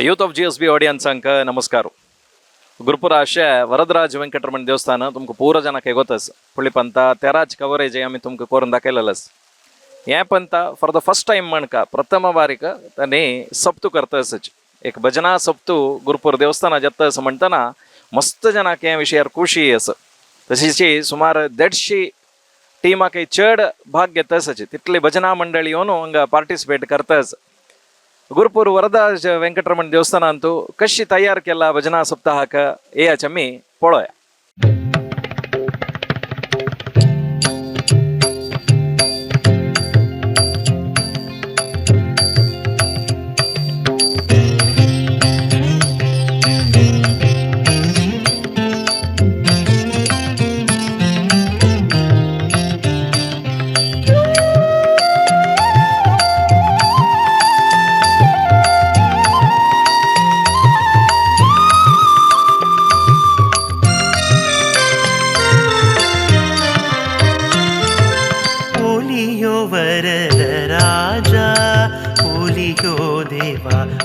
Youth of GSB audience ಅಂಕ ನಮಸ್ಕಾರ. ಗುರುಪುರ ಅಷ್ಟೇ ವರದರಾಜ ವೆಂಕಟರಮಣ ದೇವಸ್ಥಾನ ತುಮಕು ಪೂರ ಜನಕ್ಕೆ ಗೊತ್ತಸ್ ಪುಳಿಪಂತ ತೆರಾಜ್ ಕವರೇಜ್ ಆಮಿ ತುಮಕು ಕೋರಂದ ಕೆಲ್ಲಸ್ ಏಪಂತ ಫಾರ್ ದ ಫಸ್ಟ್ ಟೈಮ್ ಮಣ್ಕ ಪ್ರಥಮ ಬಾರಿಕ ತನ್ನೇ ಸಪ್ತು ಕರ್ತಸ್ एक भजना सप्तू गुरुपूर देवस्थान जत्तस म्हणतना मस्त जनाके विषयार खुशी अस तशीची सुमार 150 टीमाके चड भाग घेतसच तितले भजना मंडळीओनु हंग पार्टिसिपेट करतस. गुरुपूर वरदाज वेंकटरमण देवस्थान अंतू कशी तयार केला भजना सप्ताहाक हे आज आमी पळोया.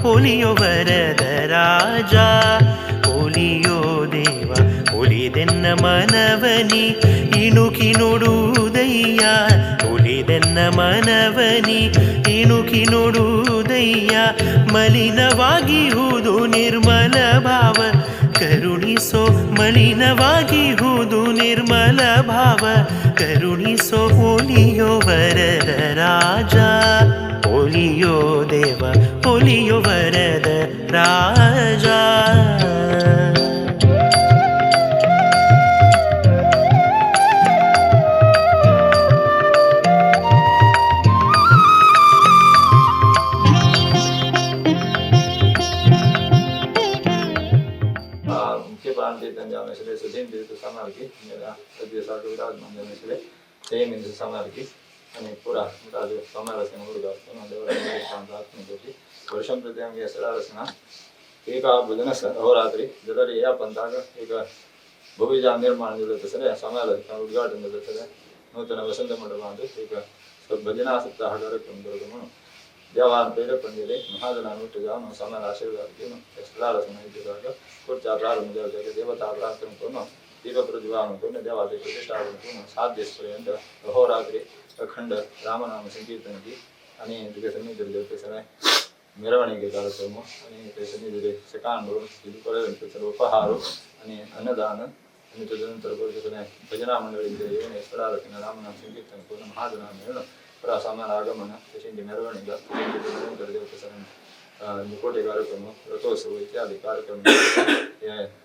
ಓಲಿಯೋ ವರದ ರಾಜ ಓಲಿಯೋ ದೇವ ಒಲಿದೆನ್ನ ಮನವನಿ ಇಣುಕಿ ನೋಡುವುದಯ್ಯ ಒಲಿದೆನ್ನ ಮನವನಿ ಇಣುಕಿ ನೋಡುವುದಯ್ಯ ಮಲಿನವಾಗಿಹುದು ನಿರ್ಮಲ ಭಾವ ಕರುಣಿಸೋ ಮಲಿನವಾಗಿಹುದು ನಿರ್ಮಲ ಭಾವ ಕರುಣಿಸೋ ಓಲಿಯೋ ವರದ ರಾಜ ಓಲಿಯೋ ದೇವ ಓಲಿಯೋ ವರದ ರಾಜ. मुख्य प्रांतीय तंजावणे सुधीन दिवस समारकी मेरा सद्य साधु विराजमान दिवसले सेम इन समारकी અને પૂરા રાજુ સમારસના મુરુગાસ્તનો દેવરાજ ಪ್ರಾಂತಾತ್ಮಕವಾಗಿ ವರ್ಷಂ ಪ್ರತಿಯಂಗೆ ಹೆಸರಾರಸನ ಈಗ ಭಜನ ಅಹೋರಾತ್ರಿ ಜೊತೆಗೆ ಯಾ ಬಂದಾಗ ಈಗ ಭವ್ಯ ನಿರ್ಮಾಣ ಜೊತೆ ಸಮಾರಸನ ಉದ್ಘಾಟನೆ ಜೊತೆ ನೂತನ ವಸಂತ ಮಂಡಪ ಅಂತ ಈಗ ಭಜನಾ ಸಪ್ತಾಹ ಕಾರ್ಯಕ್ರಮ ದೇವಾನ ಪೇರೆ ಪಂದಿಲಿ ಮಹಾಜನ ನುಟ್ಟಿಗ ಸಮಾರ ಆಶೀರ್ವಾದಕ್ಕೆ ಹೆಸರಾರಸನ ಇದ್ದಾಗ ಕುರ್ಚಾ ಪ್ರಾರಂಭ ದೇವತಾ ಪ್ರಾರ್ಥನೆ दीप प्रज्वालन देवालय प्रतिष्ठा साध्य पर्यंत अहोरात्रि अखंड रामनाम संकीर्तन की आणि तिथे सन्निधी देवते सगळे मिरवणुकी कार्यक्रम आणि ते सन्निधी सेकांडो तिथे सर्व उपहार आणि अन्नदान आणि त्याच्यानंतर सगळे भजना मंडळी येऊन स्थळाला रामनाम संकीर्तन करून महाजनान मिळून प्रसामान आगमन तशी मिरवणुका त्याच्यानंतर देवते सगळे मुकोटे कार्यक्रम रथोत्सव इत्यादी कार्यक्रम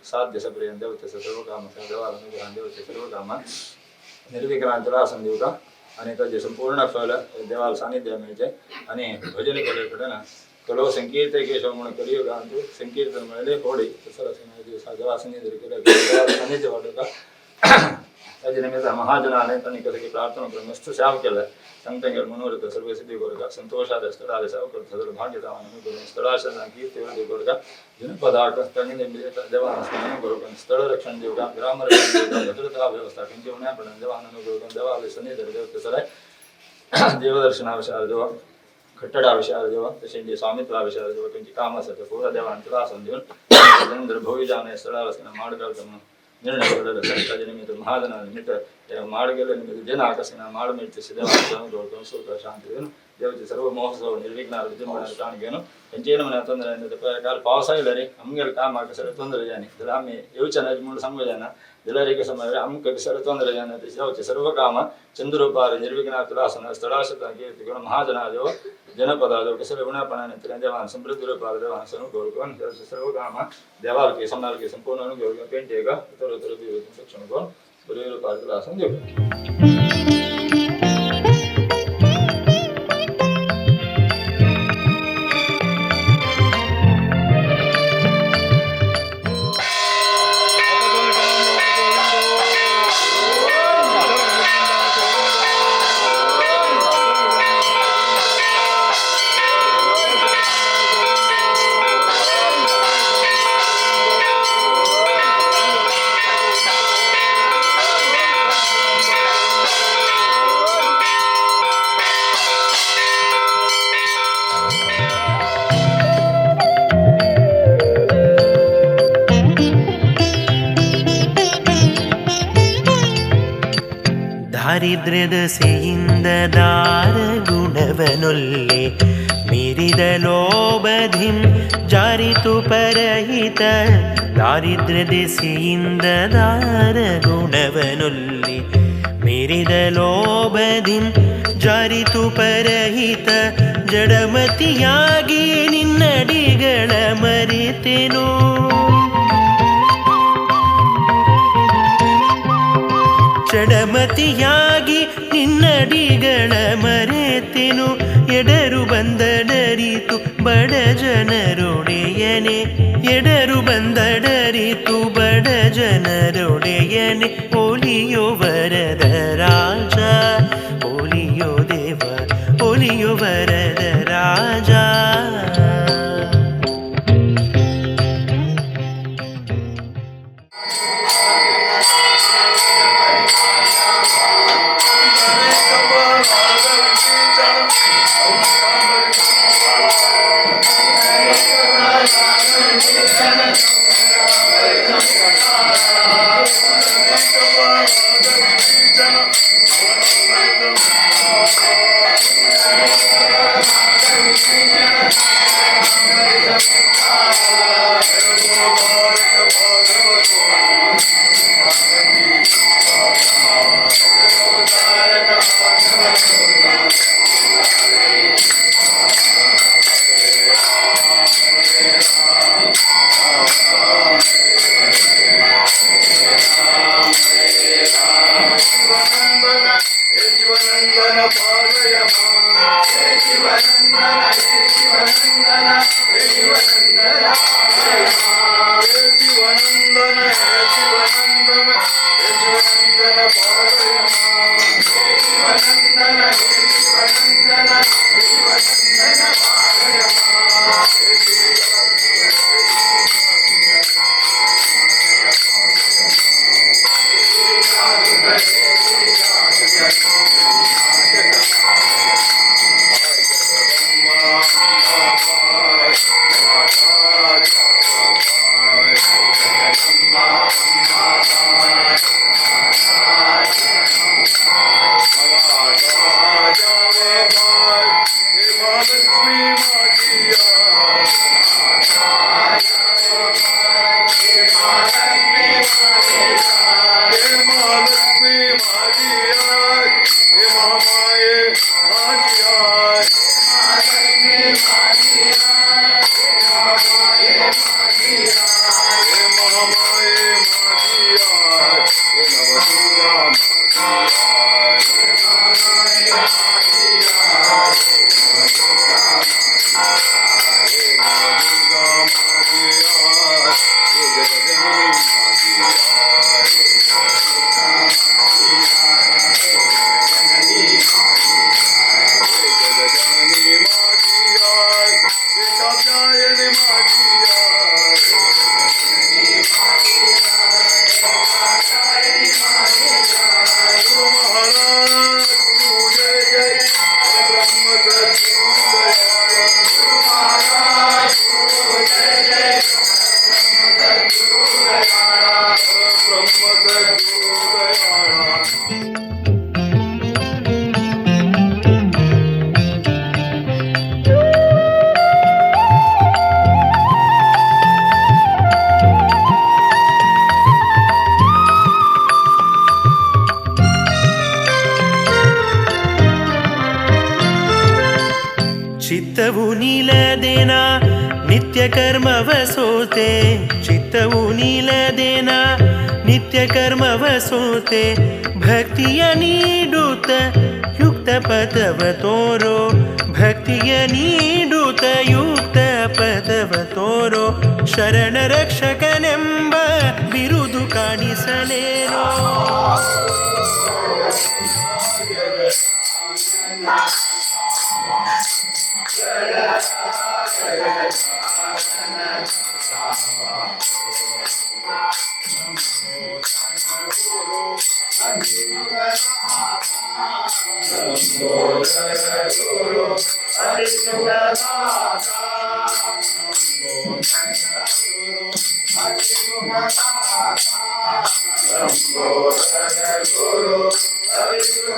साध्य सपर्यंत देवते सर्व काम देवाला देवते सर्व काम निर्विक्रांतला संदेवता आणि त्याचे संपूर्ण फल देवाला सानिध्य मिळते आणि भजन केल्याकडे ना कलो संकीर्तकेशव म्हणून कलियुग अंतू संकीर्तन मिळाले होडी तसं देवा सानिध्य केलं सानिध्य वाटतं का त्याच्या निमित्त महाजनाने त्यांनी कसं की प्रार्थना करून मस्त सेवा केलं संतंगे मनोरथ सर्व सिद्धी गोरका संतोषाद स्थळाले सेवा करतो सर्व भाग्यदान करून स्थळाशना कीर्ती गोरका जनपदाक त्यांनी देवान गोरका स्थळ रक्षण देवका ग्राम रक्षण देवका भद्रता व्यवस्था कंचिवण्या पण देवान गोरका देवाले सन्निधी देवते सराय देवदर्शनाविषयार देवा कट्टडाविषयार देवा तसे स्वामित्वाविषयार देवा कंची कामासाठी पूर्ण देवान त्रासन देऊन भविजाने स्थळाला माडगाव निर्णय त्याच्या निमित्त महाजना निमित्त माड गेल्या निमित्त जन आकर्षण माड मिळते देवान सुख शांती देऊन देवाचे सर्व महोत्सव निर्विघ्न विद्यमान ठाण घेऊन त्यांचे म्हणा ತೊಂದರೆ काल पावसा ಇಲ್ಲ ರೀ ನಮ್ಗೆಲ್ಲ ಕಾಮ ಸರ ತೊಂದರೆ ಜಾನಿ जर आम्ही येऊच्या नाही म्हणून सांगू जाना जलरेखे समय आमक सर ತೊಂದರೆ जाना देवाचे सर्व काम चंद्रोपार निर्विघ्न तुलासन स्थळाशत कीर्ती करून महाजना देव जनपद देव कसर गुणापणाने देवान समृद्धी रूपार देवान सर्व करून सर्व काम देवालके समालके संपूर्ण अनुभव पेंटे का तर सक्षम करून बरे रूपार तुलासन देव. ದಾರಿದ್ರ್ಯದ ಸೆಯಿಂದ ದಾರ ಗುಣವನೊಲ್ಲೆ ಮೀರಿದ ಲೋಭಧಿಂ ಜಾರಿತು ಪರಹಿತ ದಾರಿದ್ರ್ಯದ ಸೆಯಿಂದ ದಾರ ಗುಣವನೊಲ್ಲೆ ಮೀರಿದ ಲೋಭಧಿಂ ಜಾರಿತು ಪರಹಿತ ಜಡಮತಿಯಾಗಿ ನಿನ್ನಡಿಗಳ ಮರೆತೆನೋ ಜಡಮತಿಯಾಗಿ ನಿನ್ನಡಿಗಳ ಮರೆತೆನು ಎಡರು ಬಂದಡರಿತು ಬಡ ಜನರೊಡೆಯನೆ ಎಡರು ಬಂದಡರಿತು ಬಡ ಜನರೊಡೆಯನೆ ಒಲಿಯೋ ವರದ ರಾಜ ಒಲಿಯೋ ದೇವ ಒಲಿಯೋ ವರದ ರಾಜ ಚಿತ್ತವು ನಿಲದೇನ ನಿತ್ಯ ಕರ್ಮವ ಸೋತೆ ಚಿತ್ತವು ನಿಲದೇನ ನಿತ್ಯ ಕರ್ಮವ ಸೋತೆ ಭಕ್ತಿಯ ನೀಡುತ್ತ ಯುಕ್ತ ಪದವ ತೋರೋ ಭಕ್ತಿಯ ನೀಡುತ್ತ ಯುಕ್ತ ಪದವ ತೋರೋ ಶರಣ ರಕ್ಷಕನೆಂಬ ಬಿರುದು ಕಾಣಿಸಲೇನೋ Guru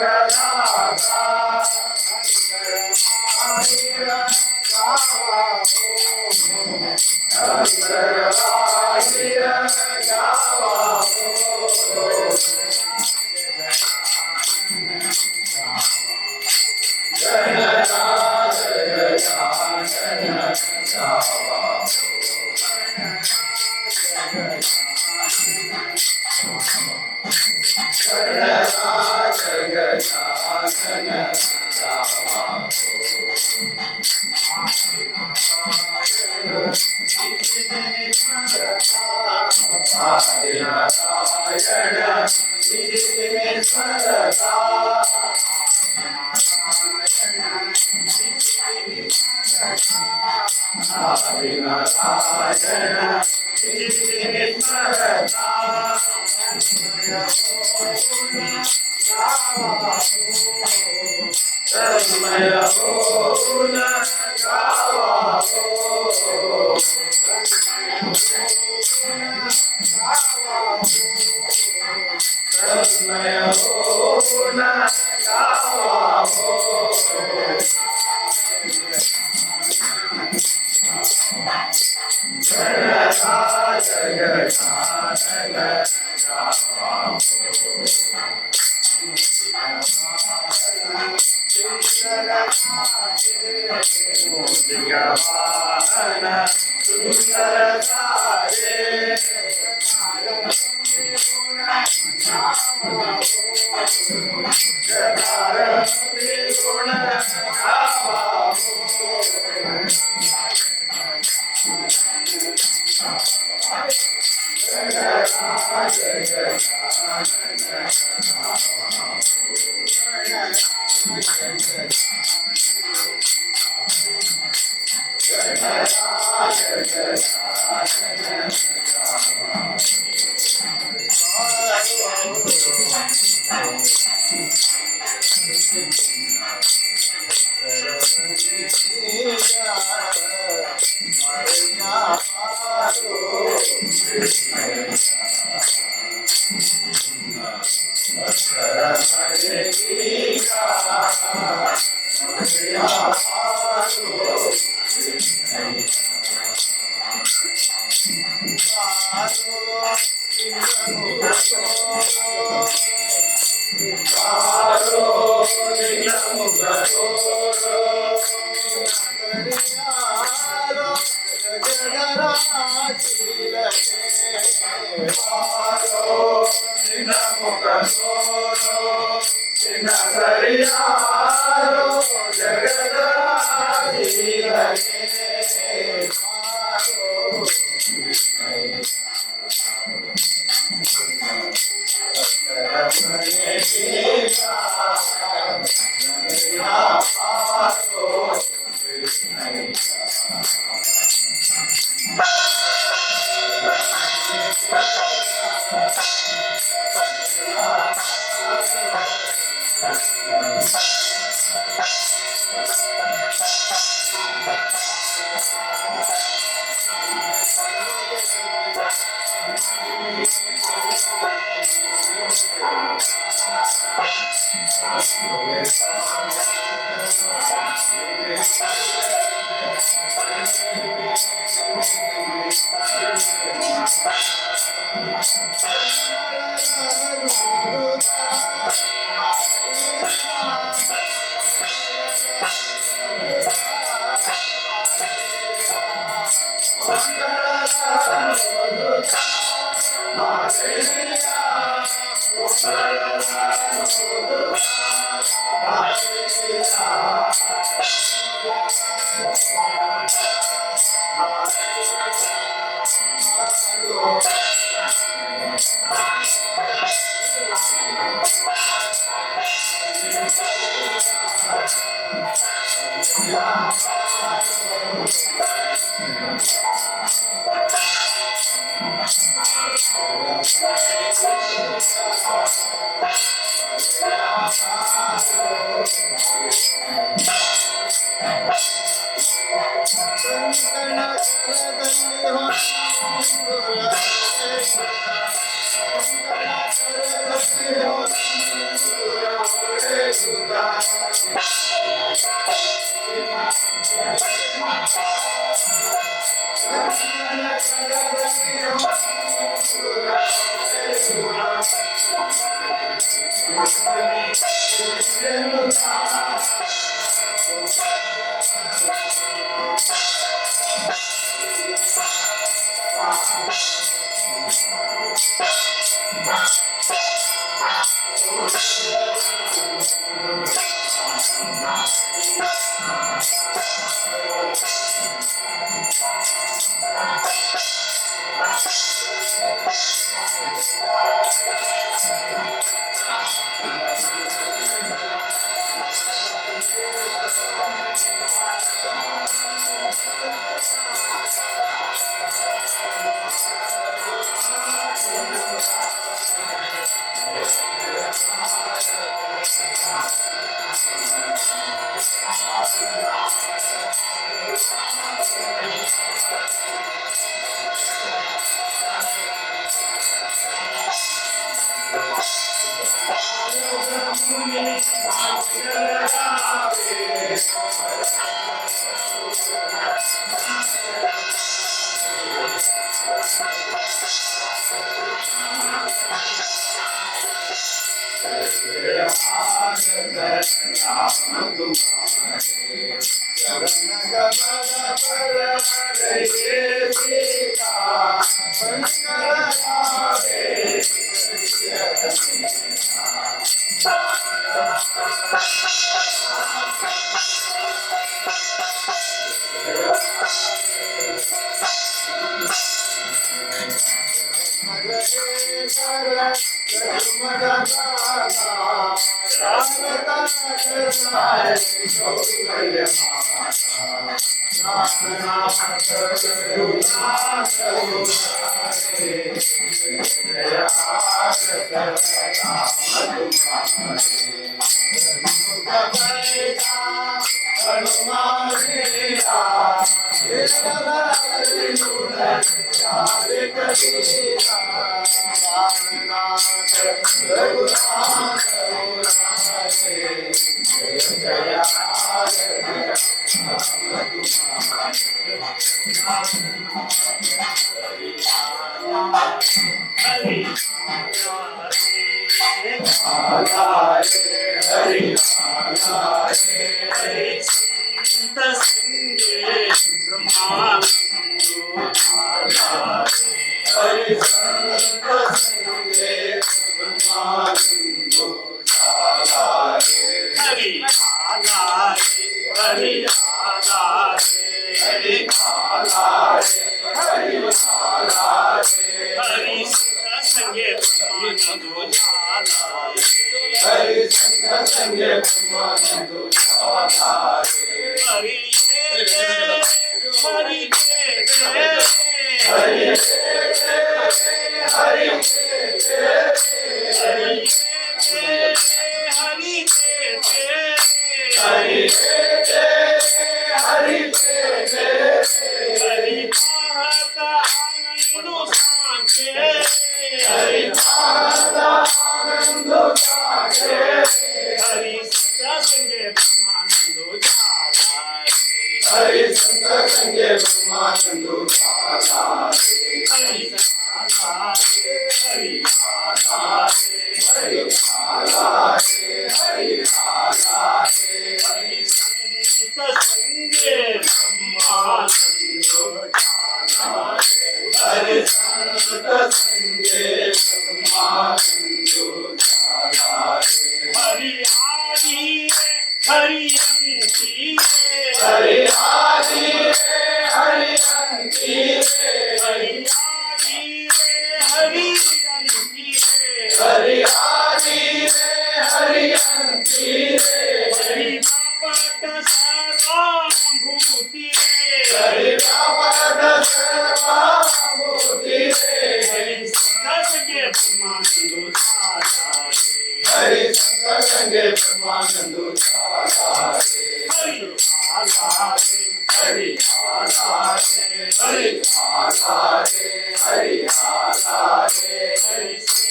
Hare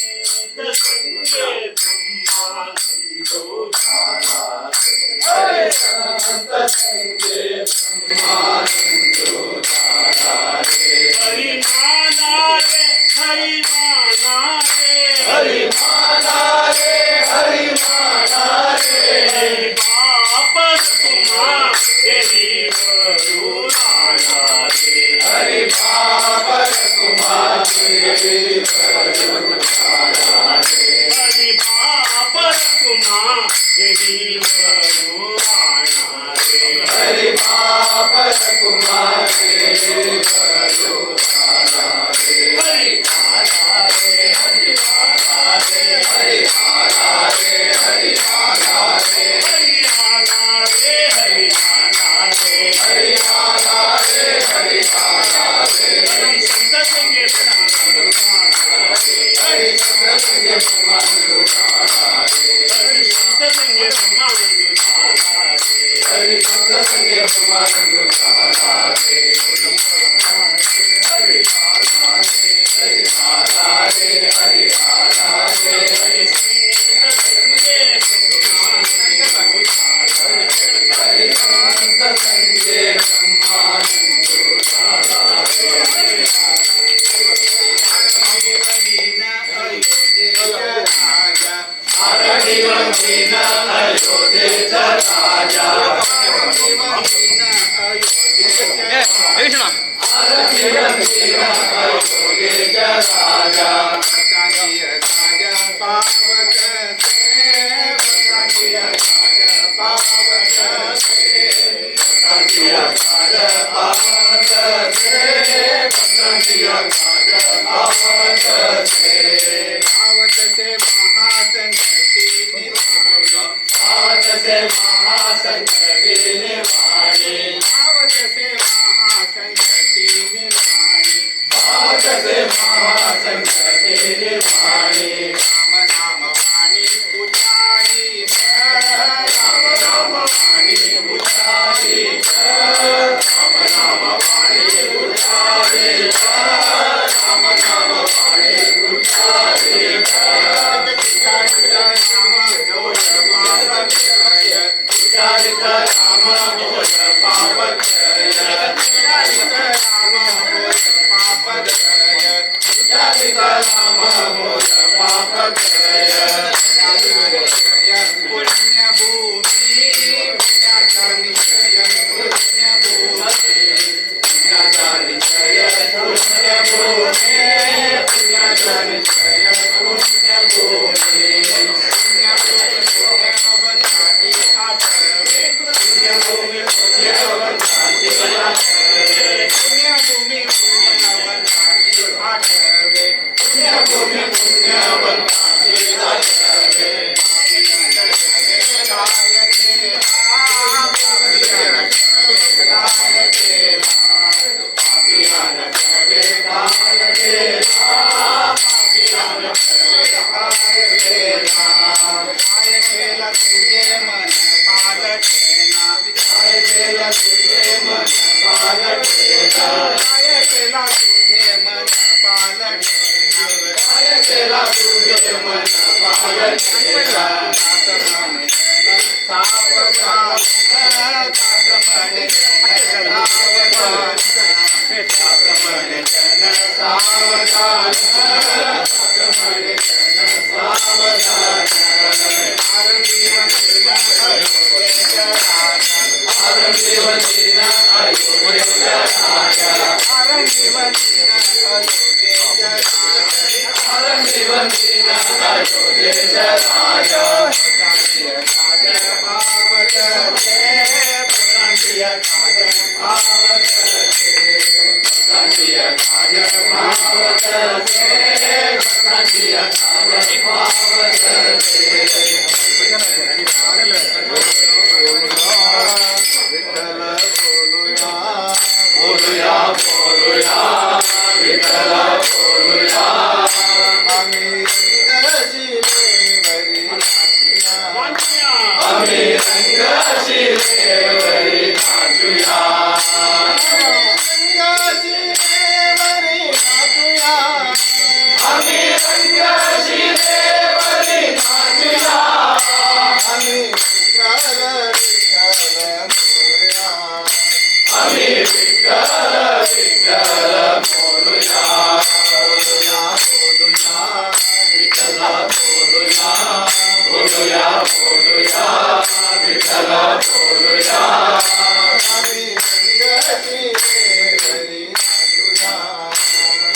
हरि बाप कुमा यही भगवाना रे हरि बाप कुमार हरि आला रे हरि आला रे हरि आला रे हरि आला रे हरि आला रे हरि आला रे हरि आला रे हरि आला रे हरि आला रे हरि संत संगे हरि संत संगे हरि संत संगे हरि संत संगे हरि आला रे हरि आला रे हरि संत संगे हरि संत संगे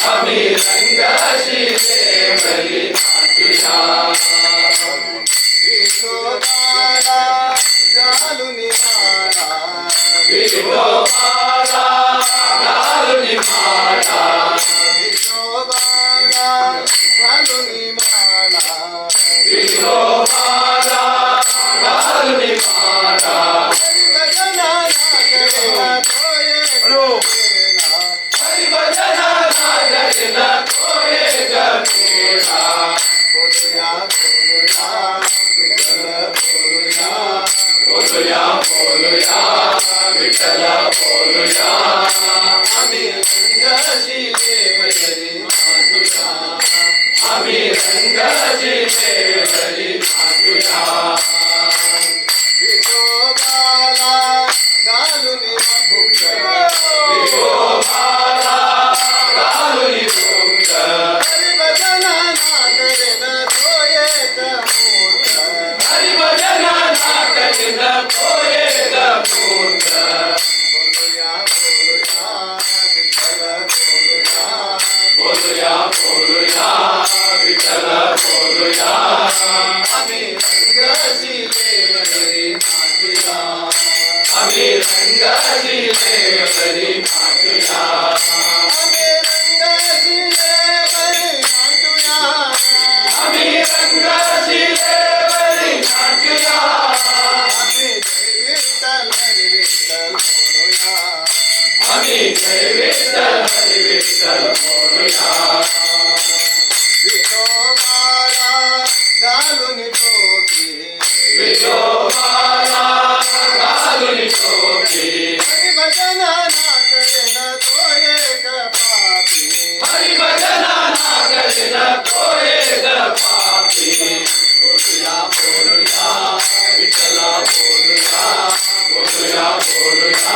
Ami Ranga विठोबाला घालून माळा हरिभजनाला करेला तो एक वेळा बोलूया बोलूया विठ्ठल बोलूया आम्ही रंगाची देवरी मातुया आम्ही रंगाची देवरी मातुया विठोबाला घालून भुक्त विठोबाला घालून भुक्त हरिभजनाला करेला तो एक मूर्त हरिभजनाला करेला तो एक मूर्त बोलूया बोलूया विठ्ठल बोलूया आम्ही रंगाची देवरी मातुया आम्ही रंगाची देवरी मातुया आम्ही रंगाची देवरी मातुया आम्ही रंगाची देवरी मातुया आम्ही जय विठ्ठल हरी विठ्ठल बोलूया विठोबाला घालून टोपी विठोबाला घालून टोपी हरिभजनाला करेला तो एक पापी हरिभजनाला करेला तो एक पापी बोलूया बोलूया विठ्ठल बोलूया बोलूया बोलूया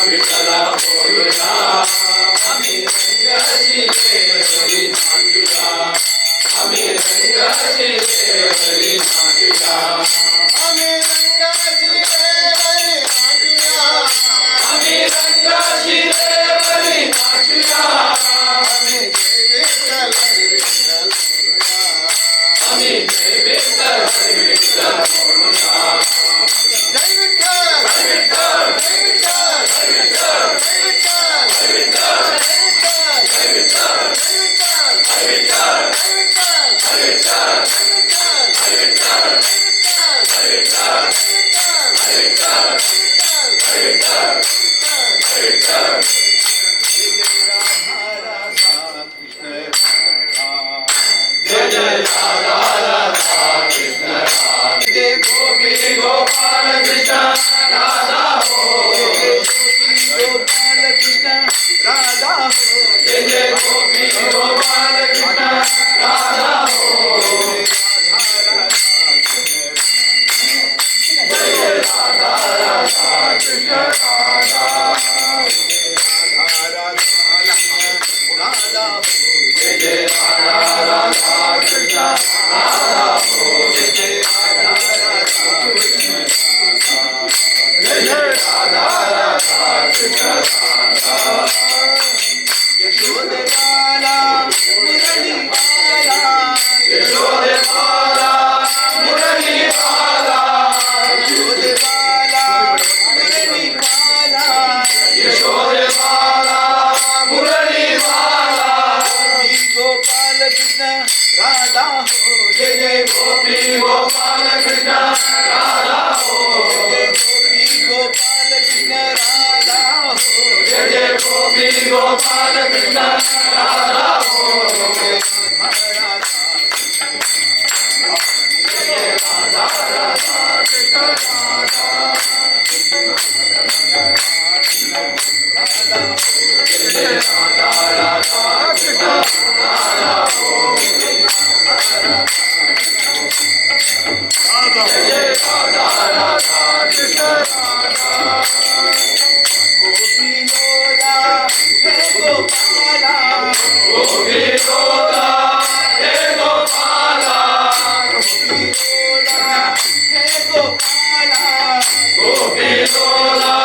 विठ्ठल बोलूया आम्ही रंगाची देवरी मातुया आम्ही रंगाची देवरी मातुया आम्ही रंगाची देवरी मातुया आम्ही रंगाची देवरी मातुया आम्ही जय विठ्ठल हरी विठ्ठल बोलूया आम्ही जय विठ्ठल हरी विठ्ठल बोलूया जय विठ्ठल हरी विठ्ठल जय विठ्ठल हरी विठ्ठल जय विठ्ठल हरी विठ्ठल जय विठ्ठल हरी विठ्ठल जय विठ्ठल हरी विठ्ठल हरी विठ्ठल हरी विठ्ठल हरी विठ्ठल हरी विठ्ठल हरी विठ्ठल हरी विठ्ठल जय जय राधा राधा कृष्ण राधा जय गोपी गोपाल कृष्ण राधा हो गोपाल कृष्ण राधा हो जय जय गोपी गोपाल कृष्ण राधा हो जय जय राधा राधा कृष्ण राधा जय जय राधा राधा कृष्ण राधा हो जय जय राधा राधा कृष्ण जय जय राधा राधा कृष्ण राधा यशोदे बाला मुरली बाला यशोदे बाला मुरली बाला यशोदे बाला मुरली बाला यशोदे बाला मुरली बाला गोपाल कृष्ण राधा हो जय जय गोपी गोपाल कृष्ण राधा हो जय गोपी गोपाल कृष्ण राधा हो जय जय गोपी गोपाल कृष्ण राधा हो जय जय राधा राधा कृष्ण राधा जय जय राधा राधा कृष्ण राधा हो जय जय राधा राधा कृष्ण राधा गोपी लोला हे गोपाला गोपी लोला हे गोपाला गोपी लोला हे गोपाला गोपी लोला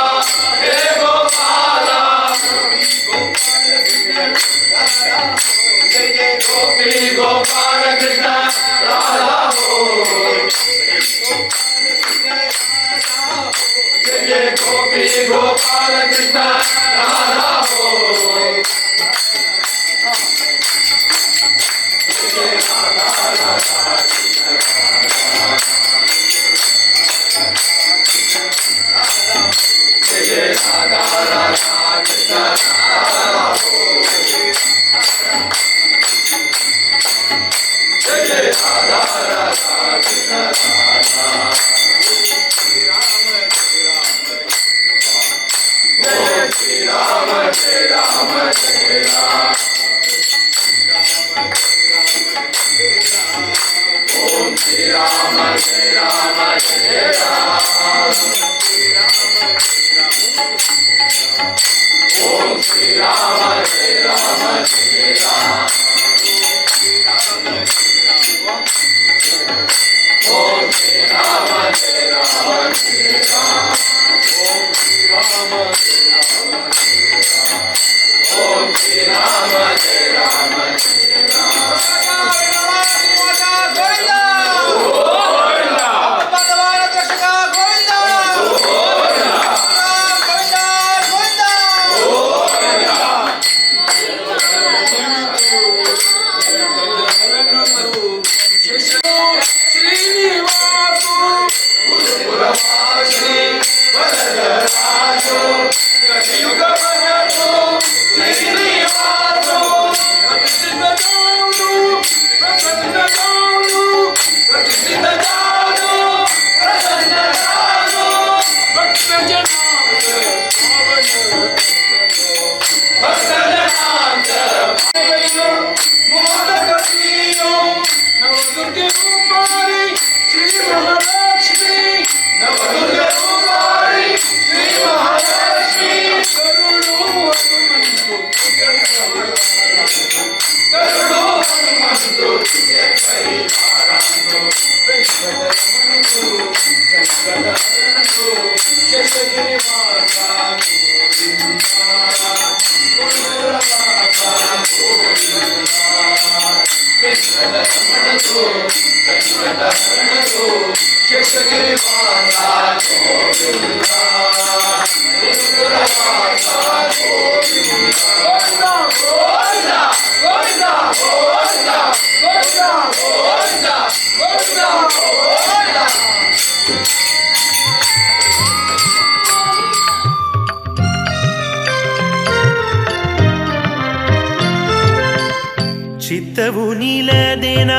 हे गोपाला गोपाल कृष्ण राधा जय जय गोपी गोपाल कृष्ण राधा हो जय जय गोपी गोपाल कृष्ण राधा हो जय राधा राधा कृष्ण ಚಿತ್ತವು ನೀಲದೇನ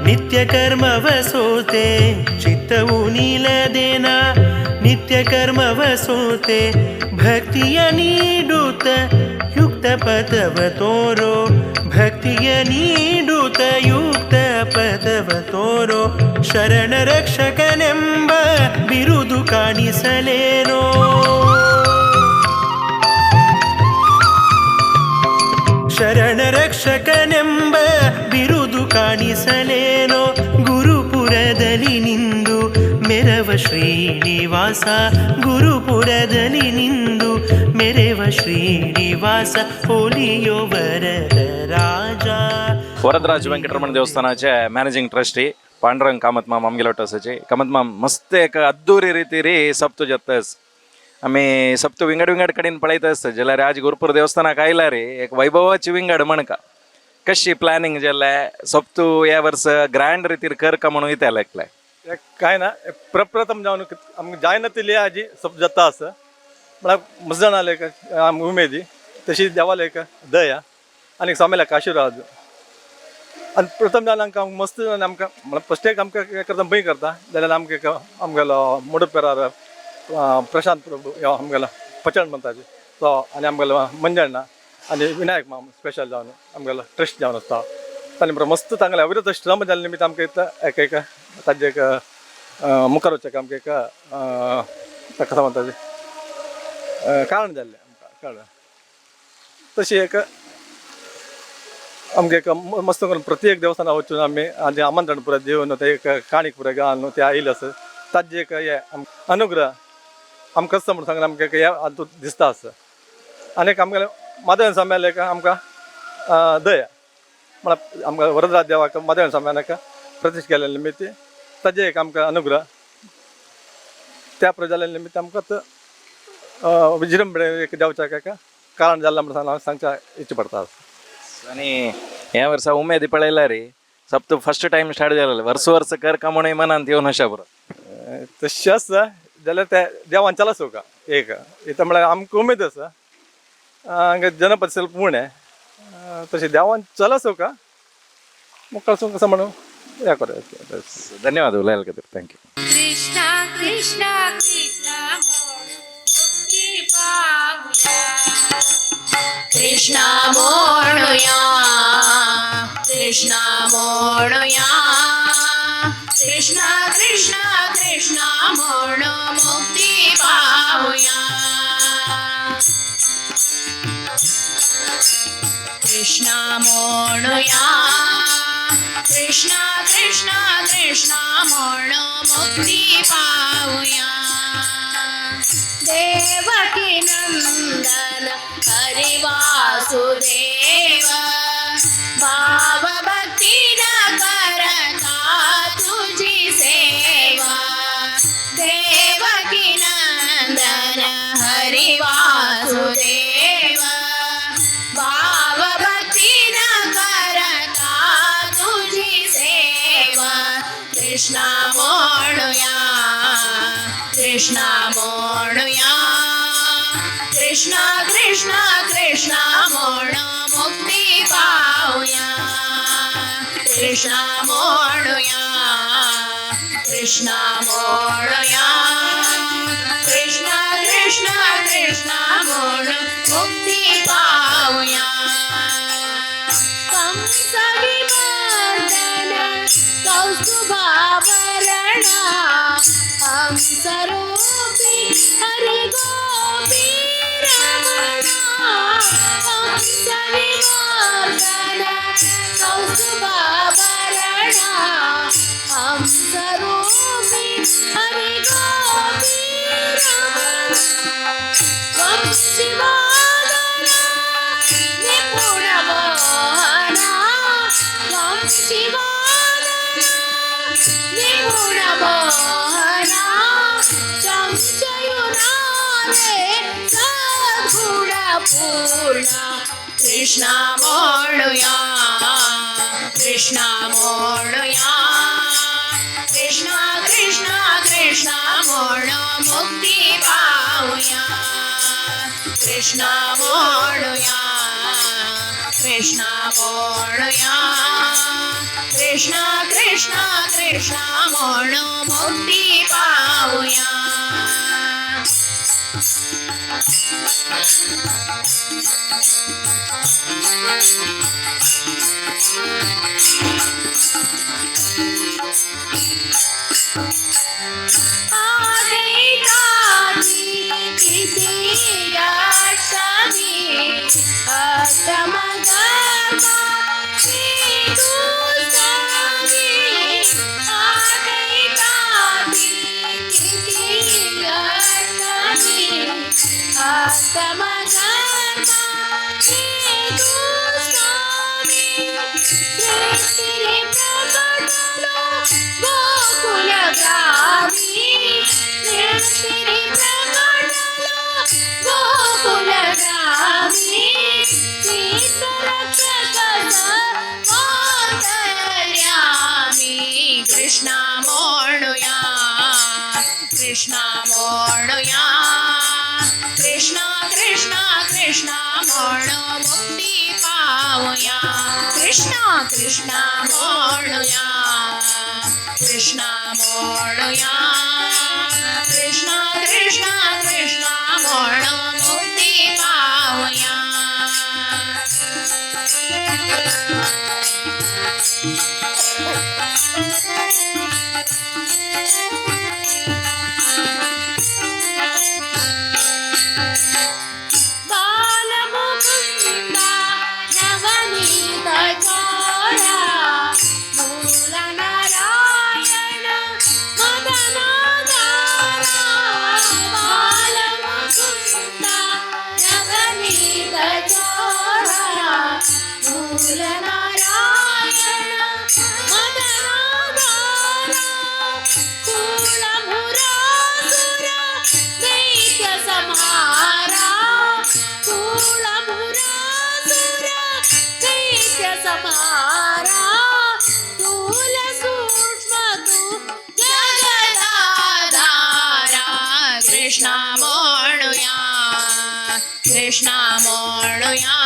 ನಿತ್ಯ ಕರ್ಮವ ಸೋತೆ ಚಿತ್ತವು ನೀಲದೇನ ನಿತ್ಯ ಕರ್ಮವ ಸೋತೆ ಭಕ್ತಿಯ ನೀಡುತ್ತ ಯುಕ್ತ ಪದವ ತೋರೋ ಭಕ್ತಿಯ ನೀಡುತ್ತ ಯುಕ್ತ ಪದವ ತೋರೋ ಶರಣ ರಕ್ಷಕನೆಂಬ ಬಿರುದು ಕಾಣಿಸಲೇನೋ ಶರಣ ರಕ್ಷಕನೆಂಬ ಬಿರುದು ಕಾಣಿಸಲೇನೋ ಗುರುಪುರದಲ್ಲಿ ನಿಂದು ಮೆರವ ಶ್ರೀನಿವಾಸ ಗುರುಪುರದಲ್ಲಿ ನಿಂದು ಮೆರವ ಶ್ರೀನಿವಾಸ ಹೋಲಿಯೋ ವರದ ರಾಜ. वरदराज व्यंकटरमण देवस्थानाचे मॅनेजिंग ट्रस्टी पांडुरंग कामत माम आमगेलोटासाचे कामत माम मस्त एक अद्दुरी रीती री सप्तू जातस आम्ही सप्तू विंगड कडेन पळयत आसता जाल्यार आज गुरुपूर देवस्थानाक आयला रे एक वैभवाची विंगड म्हणका कशी प्लॅनिंग जाल्ले सप्तू ह्या वर्स ग्रँड रितीर करका म्हणून येता लागलाय काय ना प्रप्रथम जावन आमकां जायना ती आजी सब जाता आसा म्हळ्यार मस्त जाण आले उमेदी तशी देवाले दया आनी स्वामीलाक आशिर्वाद आनी प्रथम जावन आमकां मस्त आमकां म्हळ्यार फस्ट एक आमकां करता भंय करता जाल्यार आमकां आमगेलो मुडपेरार प्रशांत प्रभू आमगेलो पचण म्हणटाचे तो आनी आमगेलो मंजण्णा आनी विनायक माम स्पेशल जावन आमगेलो ट्रस्ट जावन आसता तांणी बरो मस्त तांगेले अविरत श्रम जाल्ले निमित्त आमकां एक ताजे एक मुखार वचपाक आमकां एक ताका म्हणटा तें कारण जाल्लें आमकां कळ्ळें तशी एक आमकां एक मस्त करून प्रत्येक देवस्थानां वचून आमी आनी आमंत्रण पुरो दिवन ते एक काणीक पुरो घालून ते आयले आसा ताजे एक हे अनुग्रह आमकां आसता म्हणून सांगलें आमकां हे हातूंत दिसता आसा आनी आमगेले माधवन स्वाम्याले आमकां दया म्हळ्यार आमकां वरदराज देवाक माधवन स्वाम्याक प्रतिश्ठ केले निमित्त ताजे एक आमकां अनुग्रह त्या प्रजाले निमित्त आमकां विजृंभणे एक देवच्याक एक कारण जाल्लें म्हणून सांगच्या इच्छा पडटा आणि ह्या वर्सा उमेदी पळयला रे सप्तू फर्स्ट टाइम स्टार्ट जालें वर्स करका म्हणून मनांत येवन अशा बरो तशें आसा जाल्यार ते देवान चलासो का एक इथं म्हळ्यार आमकां उमेद आसा हांगा जनपद पुणे तशें देवान चलासो का मुखार वचूंक कसं म्हणून हे कर धन्यवाद उलयले खातीर थँक्यू कृष्णा कृष्णा कृष्णा मुक्ती पावया कृष्णा म्हणूया कृष्णा म्हणूया कृष्णा कृष्णा कृष्णा म्हणून मुक्ती पावया कृष्णा म्हणूया कृष्णा कृष्णा कृष्णा म्हणून मुक्ती पावया देवकी नंदन हरी वासुदेव भाव भक्ती न करता तुझी सेवा देवकी नंदन हरी वासुदेव भाव भक्ती न कृष्णा म्हणूया कृष्णा म्हणूया कृष्णा कृष्णा कृष्णा म्हणून मुक्ती पाऊया कृष्णा म्हणूया कृष्णा म्हणूया कृष्णा कृष्णा कृष्णा म्हणून मुक्ती पाऊया कंस विमर्दन कौस्तुभाभरण हंसरूपी हरि गोपी रमणा कंस विमर्दन कौस्तुभाभरण हंसरूपी हरि गोपी रमणा वंशीवादन निपुण मोहना वंशीवादन निपुण मोहना संशयुनारे सद्गुण पूर्ण कृष्णा म्हणूया कृष्णा म्हणूया कृष्णा कृष्णा कृष्णा म्हणून मुक्ती पाऊया कृष्णा म्हणूया कृष्णा म्हणूया कृष्णा कृष्णा कृष्णा म्हणून मुक्ती पाऊया कृष्णा म्हणूया कृष्णा म्हणूया कृष्णा कृष्णा कृष्णा म्हणून मुक्ती पाऊया कृष्णा कृष्णा म्हणूया कृष्णा म्हणूया कृष्णा कृष्णा कृष्णा म्हणून मुक्ती पाऊया बालमुकुंदा नवनीत चोरा मूल नारायण मदनाधारा बालमुकुंदा नवनीत चोरा मूल नारायण मदनाधारा कुलमुरासुर दैत्य संहारा कुलमुरासुर दैत्य संहारा स्थूल सूक्ष्म तू जगदाधारा कृष्णा म्हणूया कृष्णा म्हणूया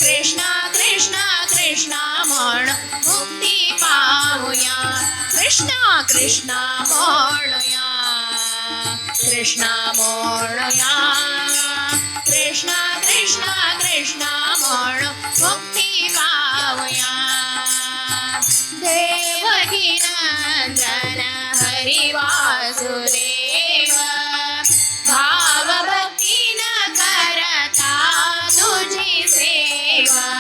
कृष्णा कृष्णा कृष्णा म्हण मुक्ती पाऊया कृष्णा कृष्णा म्हणूया कृष्णा म्हणूया कृष्णा कृष्णा कृष्णा म्हण मुक्ती पाऊया देवकी नंदन हरी वासुदेव भाव भक्ती न करता तुझी सेवा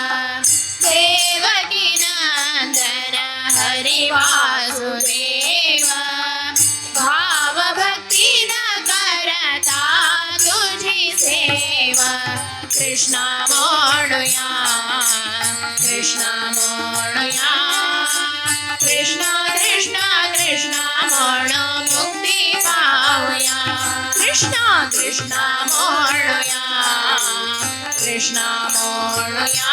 देवकी नंदन हरी वासुदेव भाव भक्ती न करता तुझी सेवा कृष्णा म्हणूया कृष्णा म्हणूया कृष्णा कृष्णा कृष्णा म्हण मुक्ती पाऊया कृष्णा कृष्णा म्हणूया कृष्णा म्हणूया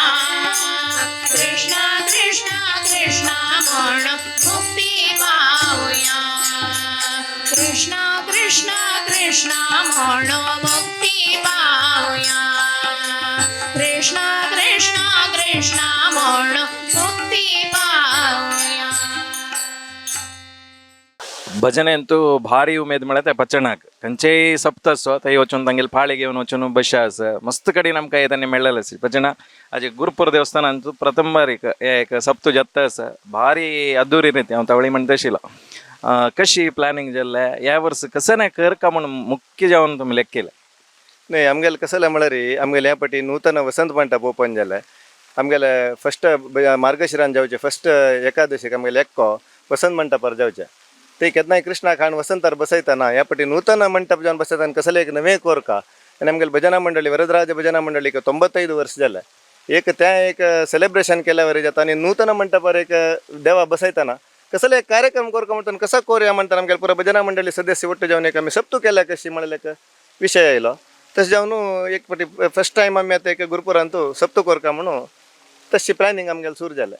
कृष्णा कृष्णा कृष्णा म्हण मुक्ती पाऊया म्हणून मुक्ती पावया कृष्ण कृष्ण कृष्ण म्हणून मुक्ती पावया ಭಜನೆ ಅಂತೂ ಭಾರಿ ಉಮೇದ್ ಮಾಡತ್ತೆ ಪಚ್ಚಣಾಕ್ ಕಂಚೇ ಸಪ್ತಸ್ವ ತೈ ವಚನ ತಂಗಿಲ್ ಪಾಳಿಗೆ ವಚನ ಬಶಾಸ್ ಮಸ್ತ್ ಕಡೆ ನಮ್ಮ ಕೈ ತನ್ನೆ ಮೆಳ್ಳಲಸಿ ಭಜನ ಅಜಿ ಗುರುಪುರ ದೇವಸ್ಥಾನ ಅಂತೂ ಪ್ರಥಮ ಬಾರಿ ಏಕ ಸಪ್ತು ಜತ್ತಸ ಭಾರಿ ಅದ್ದೂರಿ ರೀತಿ ಅವ तवळी म्हणतशिला कशी प्लॅनिंग जाल्ले ह्या वर्स कसं नाही कर का म्हणून मुख्य जेवण तुम्ही लेख केलं नाही आमगेले कसं जालें म्हळ्यार आमगेले ह्या फाटी नूतन वसंत मंडप ओपन जालें आमगेले फस्ट मार्गशिरान जावचें फस्ट एकादशीक आमगेले एक्को वसंत मंडपार जावचें ते केन्नाय कृष्णा खाण वसंतार बसयतना ह्या फाटी नूतन मंडप जावन बसयतना कसले एक नवे कोरका आनी आमगेली भजना मंडळी वरदराज भजना मंडळीक 95 वर्स जाले एक त्या एक सेलिब्रेशन केल्या वरी जाता आनी नूतन मंडपार एक देवा बसयतना कसले एक कार्यक्रम कोरका म्हणटा कसा कोरया म्हणटा आमगेले पुरो भजना मंडळी सदस्य ಒಟ್ಟು जावन एक आमी सप्तू केल्या कशी म्हणले एक विषय आयलो तशें जावन एक फाटी फस्ट टायम आमी आतां एक गुरुपुरांतू सप्तू कोरका म्हणून तशी प्लॅनिंग आमगेलें सुरू जालें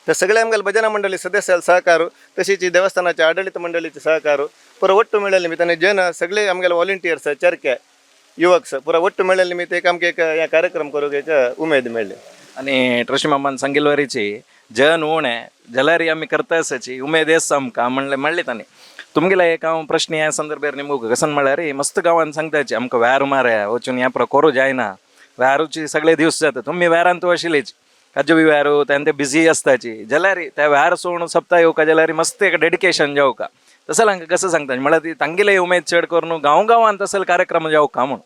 तर सगळे आमगेले भजना मंडळी सदस्य सहकारू तशीच देवस्थानाच्या आडಳಿತ मंडळीचे सहकारू पुरो ಒಟ್ಟು मेळ्ळे निमित्ताने जन सगळे आमगेले वॉलंटियर्स चरके युवक्स पुरो ಒಟ್ಟು मेळ्ळे निमित्त एक आमकां एक हे कार्यक्रम करूंक एक उमेद मेळ्ळी आणि ट्रस्टी मामान सांगिल्वरीची जन उणे जलारी आम्ही करता असाची उमेद येस आमकां म्हणले तांणी तुमगेला एक हांव प्रश्न ह्या संदर्भार निमूक कसन म्हळ्यार मस्त गांवान सांगताची आमकां व्यार मारया वचून ह्या प्रकारू जायना व्यारूची सगळे दिवस जाता तुमी व्यारांतू आशिल्लीच काजू बी व्यारू ते बिझी असताची जाल्यार त्या व्यार सोडून सप्ताह येवका जाल्यार मस्त एक डेडिकेशन जावका तसं हांकां कसं सांगता म्हळ्यार ती तांगेले उमेद चड करून गांवान तसले कार्यक्रम जावका म्हणून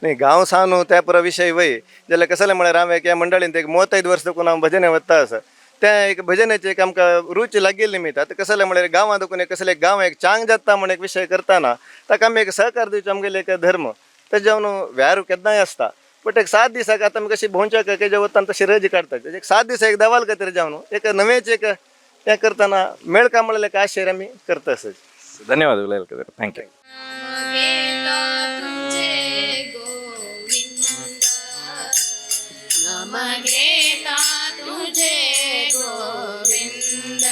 नाही गांव सांगू त्या पुरो विशय वय जाल्यार कसले म्हळ्यार हांव एक ह्या मंडळींत एक 35 वर्स देखून हांव भजने वता आसा त्या एक भजनेची एक आमकां रुची लागिल्ली निमित्त आतां कसले म्हळ्यार गांवांत देखून एक कसले गांव एक चांग जाता म्हण एक विशय करतना ताका आमी एक सहकार दिवचो आमगेले एक धर्म तेजे जावन व्यारू केन्नाय आसता बट एक 7 दिसाक आतां आमी कशी भोंवच्या केजे वतान तशी रज काडटात एक 7 दिसा एक देवाल खातीर जावन एक नवेच एक हें करतना मेळ का म्हणलें एक आशेर आमी करता आसत धन्यवाद उलयले खातीर थँक्यू नमगेता तुझे गोविंद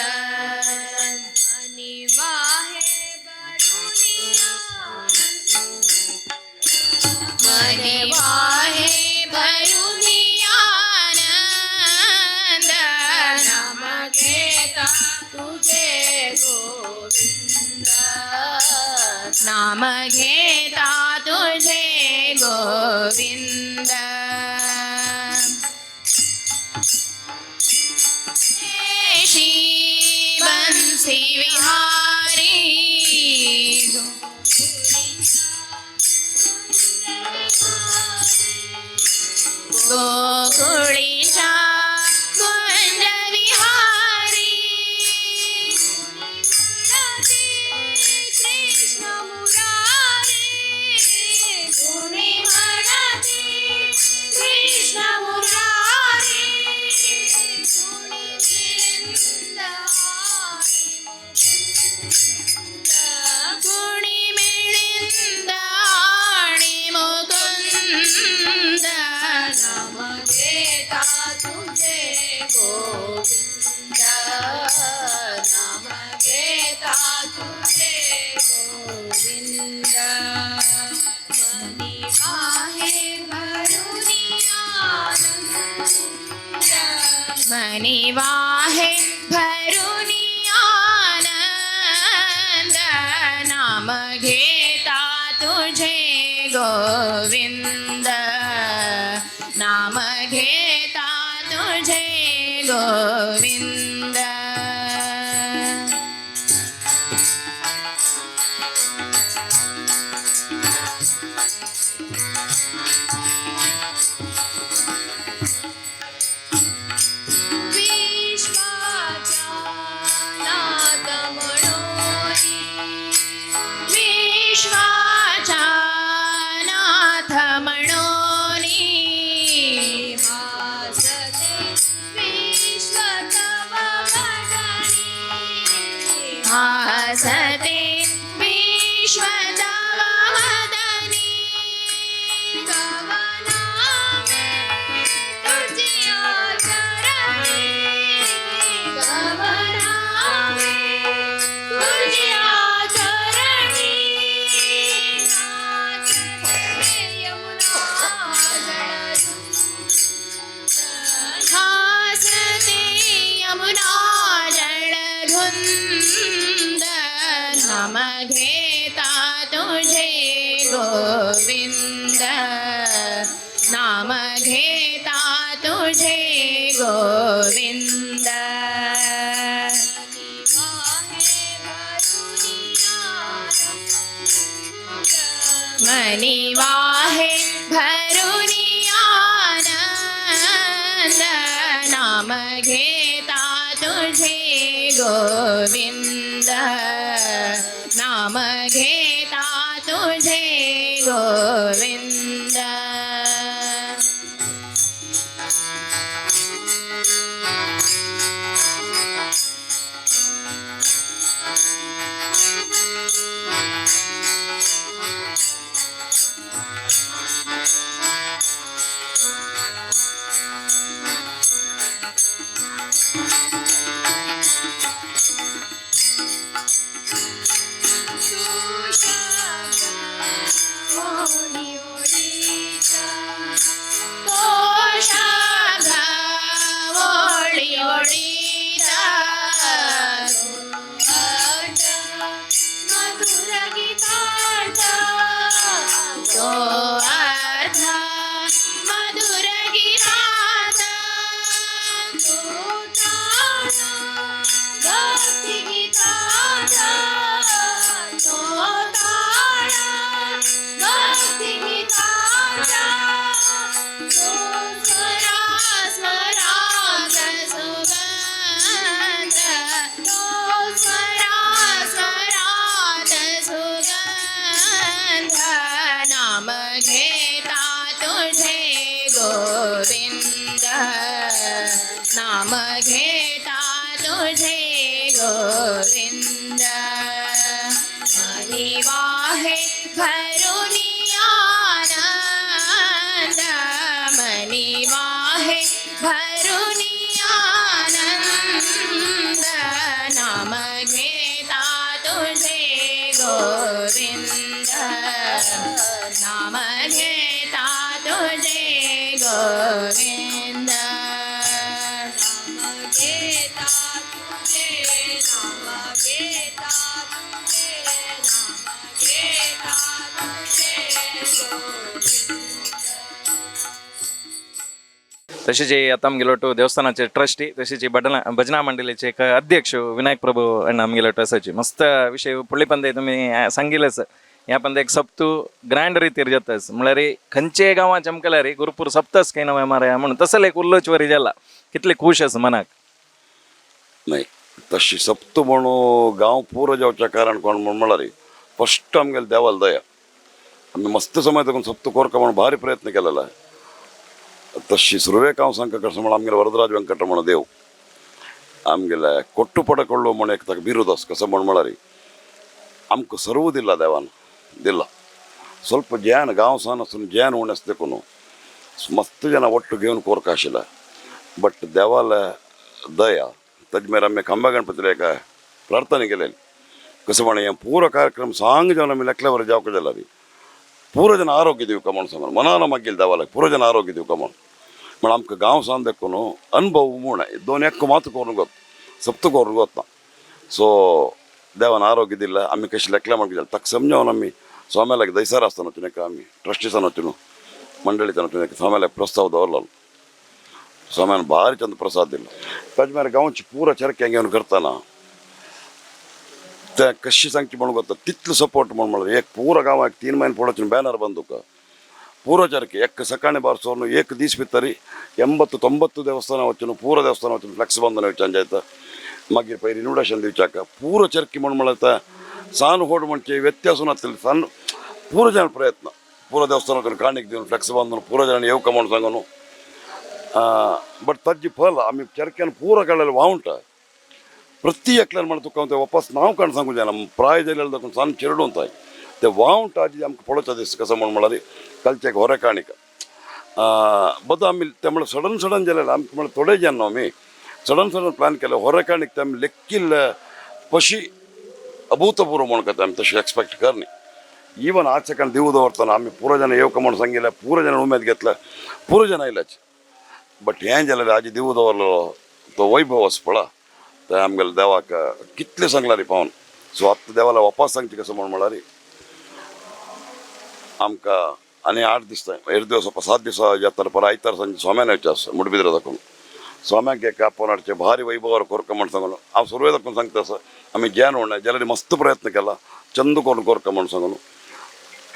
मनिवाहे भरुनियानंद नमगेता तुझे गोविंद नाम घेता तुझे गोविंद श्री बंसी विहारी गोकुळीच्या कुंज विहारी कृष्ण मुरारी कुणी म्हणते कृष्ण मुरारी कुणी मिळिंद आणि मुकुंद नाम घेता तुझे गोविंद नाम घेता तुझे गोविंद मनी वाहे भरुनियानंद मनी वाहे भरुनियानंद नाम घेता तुझे गोविंद नाम घेता तुझे गोविंद विश्वाचा नाथ म्हणोनी विश्वाचा नाथ म्हणोनी हासते विश्व तव वदनी हासते विश्व तव वदनी तव नामे तुझिया चरणी तव नामे तुझिया चरणी नाच घेता तुझे गोविंद नाम घेता तुझे गोविंद मनी वाहे भरुनी आनंद नाम घेता तुझे गोविंद नाम घेता तुझे गोविंद नाम घेता तुझे गोविंद मनी वाहे भरुनी आनंद मनी वाहे भरुनी आनंद नाम घेता तुझे गोविंद नाम घेता तुझे गोविंद तसेच हे आता आमगेलोट देवस्थानाचे ट्रस्टी तसेच हे भजना मंडळीचे एक अध्यक्ष विनायक प्रभू यांना आमगेलोट असायचे मस्त विषय पुढली पंदे तुम्ही सांगितलंच ह्या पंदे एक सप्तू ग्रँड रितीर जातच म्हळ्यार खंयचे गांवां चमकल्या रे गुरुपूर सप्तच काही नव्हे मारे म्हणून तसं एक उल्लोच वरी जाला कितले खुश आसा मनाक नाही तशी सप्त म्हणू गांव पुरो जावच्या कारण कोण म्हण म्हळ्यार फस्ट आमगेले देवाल दया आमी मस्त समय तकून सप्त कोरका म्हणून भारी प्रयत्न केलेला आहे तशी सुरवेक हांव सांगता कशें म्हण आमगेले वरदराज वेंकटरमण देव आमगेले कोट्टू पडकडलो म्हण एक ताका बिरूद आसा कसो म्हण म्हळ्यार आमकां सर्व दिला देवान दिला ಸ್ವಲ್ಪ ज्ञान गांव सान आसून ज्ञान उणें देखून मस्त जनां ಒಟ್ಟು घेवन कोरका आशिल्ला बट देवाले दया ताजे मेरेन आमी खांबा गणपतीला एक प्रार्थना केलेली कसं म्हणे हें पुरो कार्यक्रम सांग जावन आमी लेखल्या वर जावंक जाला री पुरो जन आरोग्य दिवका म्हण सांगून मनान मागील देवाला पुरो जन आरोग्य दिवका म्हण आमकां गांव सान देखून अनुभव म्हूण दोन एक मात करून गोत सप्त करून गोत ना सो देवान आरोग्य दिला आमी कशें लेखल्या म्हणून गेले ताका समजावन आमी स्वाम्यालाक दयसार आसतना वचून आमी ट्रस्टीसान वचून मंडळीसान वचून स्वाम्यालाक प्रस्ताव दवरलो स्वाम्यान भारी चंद प्रसाद दिलो ताजे मेरेन गांवची पुरो चरक्यां घेवन करतना ते कशी सांगची म्हणून गोता तितलो सपोर्ट म्हळ्यार एक पुरो गांवाक 3 महिने पडोवचून बॅनर बंद तुका पुरो चरके एक सकाळी बारसोन एक दीस भितर 80-90 देवस्थानां वचून पुरो देवस्थानां वचून फ्लेक्स बंद वचून जाता मागीर पयलीं इन्विटेशन दिवच्याक पुरो चरकी म्हळ्यार सान होड म्हणचे व्यत्यास नासले सान पुरो जन प्रयत्न पुरो देवस्थानां काणीक दिवन फ्लेक्स बांदून पुरो जण येवका म्हूण सांगून बट ताजी फल आमी चरक्यान पुरो काडलेले वावंट प्रति एकल्यान म्हण तुका ते वापस नांव काण सांगूं जायना प्राय जाल्यार देखून सान चिरडून ताय ते वावंट आजी आमकां पळोवचा दीस कसो म्हळ्यार कलचेक होरे काणीक बद आमी ते म्हळ्यार सडन जाल्यार आमकां म्हळ्यार थोडे जेन्ना आमी सडन प्लॅन केले होरे काणीक ते आमी लेक्कील पशी अभूतपूर्व म्हूण करता आमी तशें एक्सपेक्ट करनी इवन आज सेकंड दिवू दवरतना आमी पुरो जन येवका म्हूण सांगिल्ले पुरो जन उमेद घेतले पुरो जन आयल्याच बट हें जाल्यार आज दिवू दवरलो तो वैभव आसा पळा ते आमगेले देवाक कितले सांगला रे पावन सो आत्ता देवाला वापस सांगचे कसं म्हणून म्हळ्यार आमकां आनी 8 दीस 7 दिवस जाता पर आयतार सांजे स्वाम्यान येवचें आसा मुडबिद्र दाखोवन स्वाम्याक एक आपोनाडचे भारी वैभवार कोरका म्हणून सांगून हांव सुरवे दाखोवन सांगता आसा आमी ज्ञान उरना जाल्यार मस्त प्रयत्न केला चंद करून कोरका म्हणून सांगून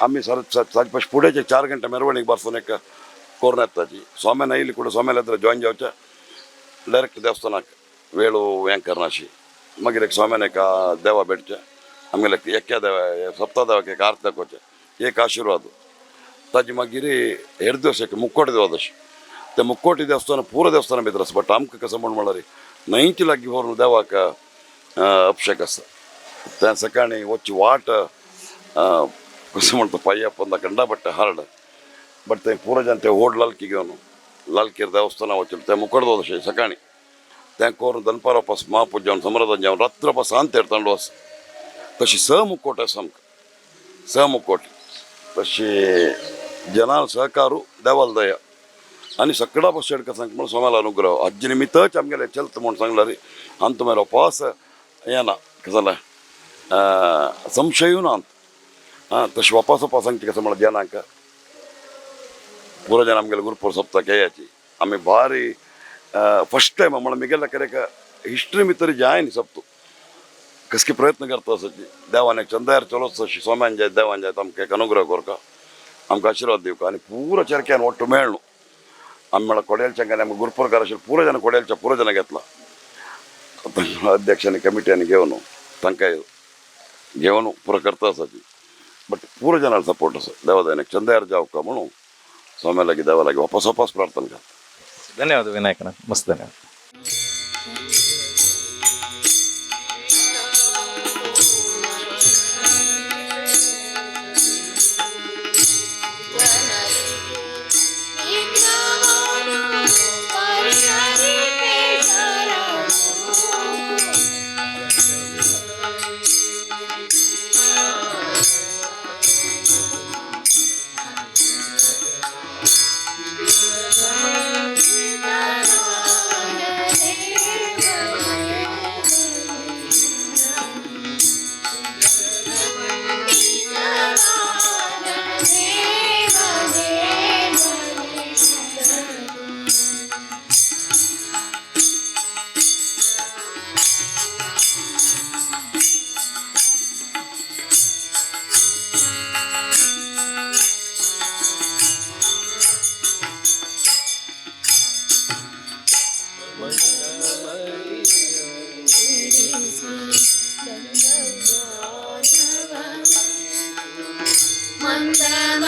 आमी सांजे पयस फुडेंचे 4 गंटे मेरवणीक बसून एक करून येताची स्वाम्यान आयली कुठे स्वाम्याला हत्र जॉइन जावचें डायरेक्ट देवस्थानाक वेळो हें करनाशी मागीर एक स्वाम्यान एक देवा भेटचें आमगेले एक्या देवा सप्ता देवाक एक आरती दाखोवचें एक आशिर्वाद ताजे मागीर हेर दिवस एक मुक्कोटी देवा तशें ते मुक्कोटी देवस्थान पुरो देवस्थाना भितर आसा बट आमकां कसं म्हण म्हळ्यार 9 लागीं व्हरून देवाक अभिषेक आसा त्या सकाळी वच्ची वाट कसं म्हणटा पाय्यप्पंदा कंडा बट हार्ड बट ते पुरो जाण ते व्हड लालकी घेवन लालकीर देवस्थाना वचून ते मुकोट देव तशें सकाळी तें करून दनपार वापस महापूज जावन समराधन जावन रात्र वापस सांत तांडव आसा तशी स मुक्कोट आसा आमकां स मुक्कोट तशी जनाल सहकारू देवाल दया आनी सकडा बस शेडका सांग म्हणून स्वाम्याला अनुग्रह हाजे निमित्तच आमगेले चलता म्हणून सांगल्यार अंत मेरे उपास येना कसं जालें संशयू ना अंत तशें वापस वापस सांगचे कसं म्हणल्यार जनांक पुरो जाण आमगेले गुरुपूर सप्तक येयाची आमी भारी फर्स्ट टायम म्हळ्यार मिगेल्या कितें हिस्ट्री भितर जाय न्ही सप्तू कसके प्रयत्न करता आसाची देवान एक चंद्यार चलोच अशी स्वाम्यान जाय देवान जाय आमकां एक अनुग्रह करता आमकां आशिर्वाद दिवका आनी पुरो चेरक्यान ಒಟ್ಟು मेळ्ळो आमी म्हळ्यार कोडेलच्या आमी गुरुपूरकार आशिल्ले पुरो जाण कोडेलच्या पुरो जाण घेतला अध्यक्षांनी कमिट्यांनी घेवन तांकां घेवन पुरो करता आसाची बट पुरो जाणांक सपोर्ट आसा देवादान एक चंद्यार जावका म्हणून स्वाम्या लागीं देवा लागीं वापस वापस प्रार्थना करता धन्यवाद विनायकना मस्त धन्यवाद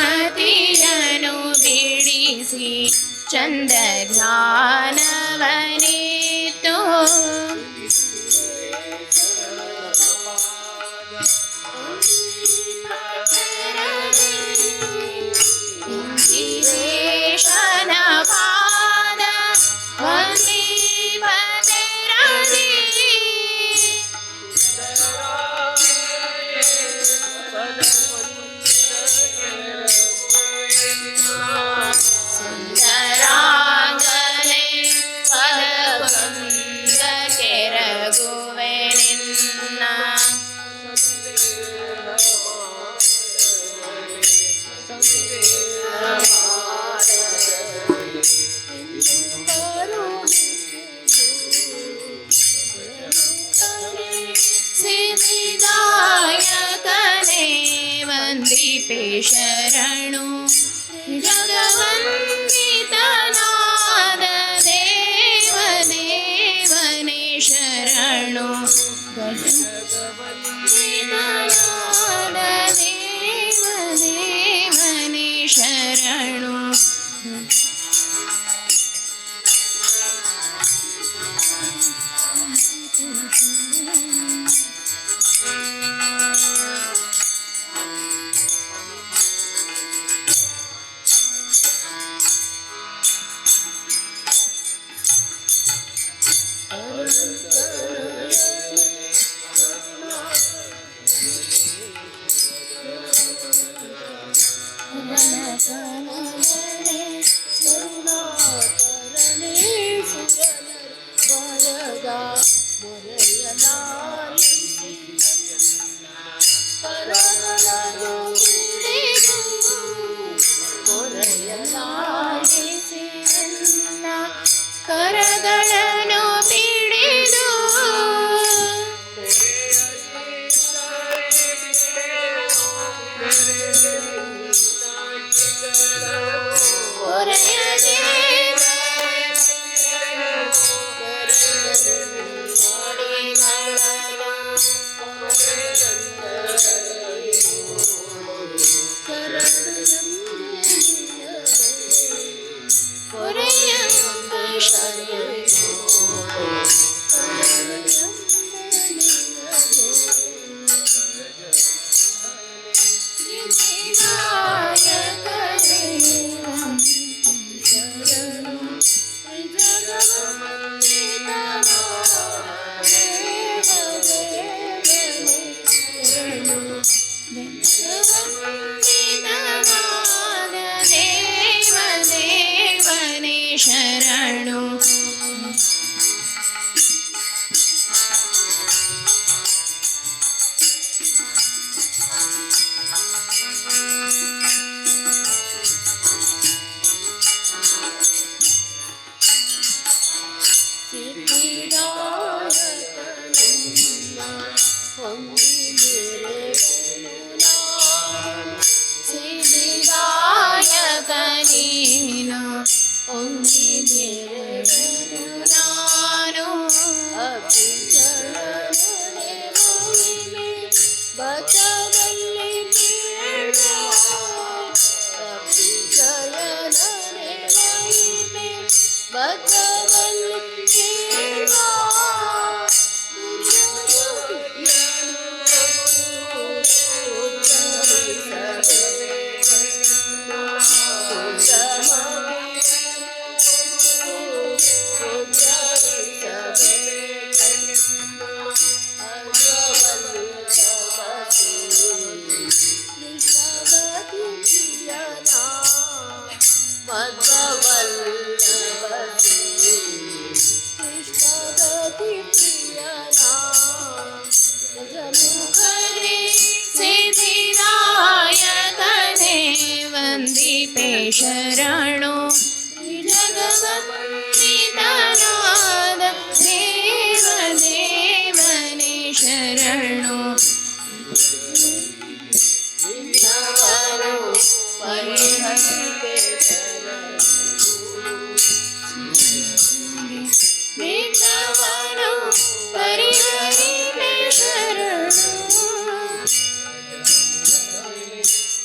ಮಂದಮತಿಯನು ಬಿಡಿಸಿ ಚಂದ ಧ್ಯಾನವನಿತು ಇಂದಿರೇಶನ ಪಾದ ವಂದೀಪತಿರದಿ ಸುಂದರಾಂಗನೆ ಪದಕುಂದ ಕೆರಗುವೆ ನಿನ್ನ ಸಿದ್ಧಿದಾಯಕನೇ ವಂದಿಪೆ ಶರಣು ಜಗವಂದಿತನಾದ ದೇವನೇ ಶರಣು ಜಗವಂದಿತನಾದ ದೇವನೇ ಶರಣು ವರದ ಶರಣು ಸಿದ್ಧಿದಾಯಕ ನೀನು ನಾನು ಬಚದಲ್ಲಿ ಸಿದ್ಧಿದಾಯಕನೇ ವಂದಿಪೆ ಶರಣು ಜಗವಂದಿತನಾದ ದೇವ ದೇವನೇ ಶರಣು ವಿಘ್ನವನ್ನು ಪರಿಹರಿಪೆ ಶರಣು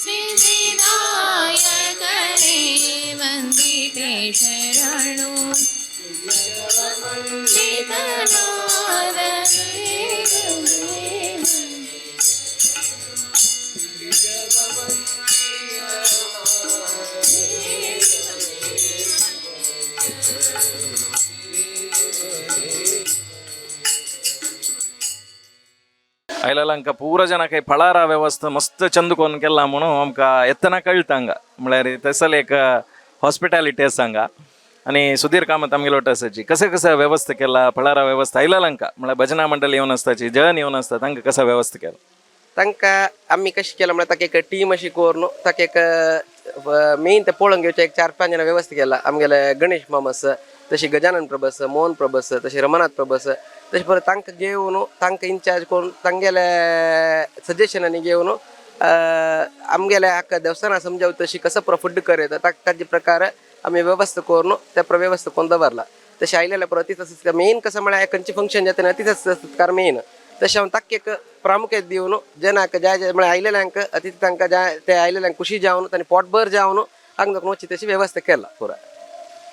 ಸಿದ್ಧಿದಾಯಕನೇ ವಂದಿಪೆ ಶರಣು ಜಗವಂದಿತನಾದ आयला पूरा जना काही फळारा व्यवस्था मस्त चंदकोन केला म्हणून आमकां येतना कळटा हांगा म्हळ्यार थंयसर एक हॉस्पिटॅलिटी आसा हांगा आनी सुधीर कामत आमगेलो आसाची कशें वेवस्था केला फळारा वेवस्था आयलांका म्हळ्यार भजना मंडळ येवन आसताची जन येवन आसता तांकां कसा वेवस्था केला तांकां आमी कशें केलां म्हळ्यार ताका एक टीम अशी करून ताका एक मेन ते पळोवंक घेवचे एक 4-5 जाणां वेवस्था केला आमगेले गणेश मामा आसा तशी गजानन प्रभू आसा मोहन प्रभू आसा तशी रमनाथ प्रभू आसा तशें परत तांकां घेवन तांकां इन्चार्ज करून तांगेले सजेशनांनी घेवन आमगेले हाका देवस्थाना समजाव तशी कसं फुड करता ताजे प्रकार आमी वेवस्था करून त्या वेवस्था करून दवरला तशें आयलेल्या परत तिथंच मेन कसं म्हळ्यार खंयचें फंक्शन जाता ना तिथंच सत्कार मेन तशें हांव ताका एक प्रामुख्यान दिवन जेन्ना ज्या म्हळ्यार आयलेल्यांक अतिथी तांकां ते आयलेल्यांक खुशी जावन तांणी पोटभर जावन हांगा वची तशी वेवस्था केला पुरा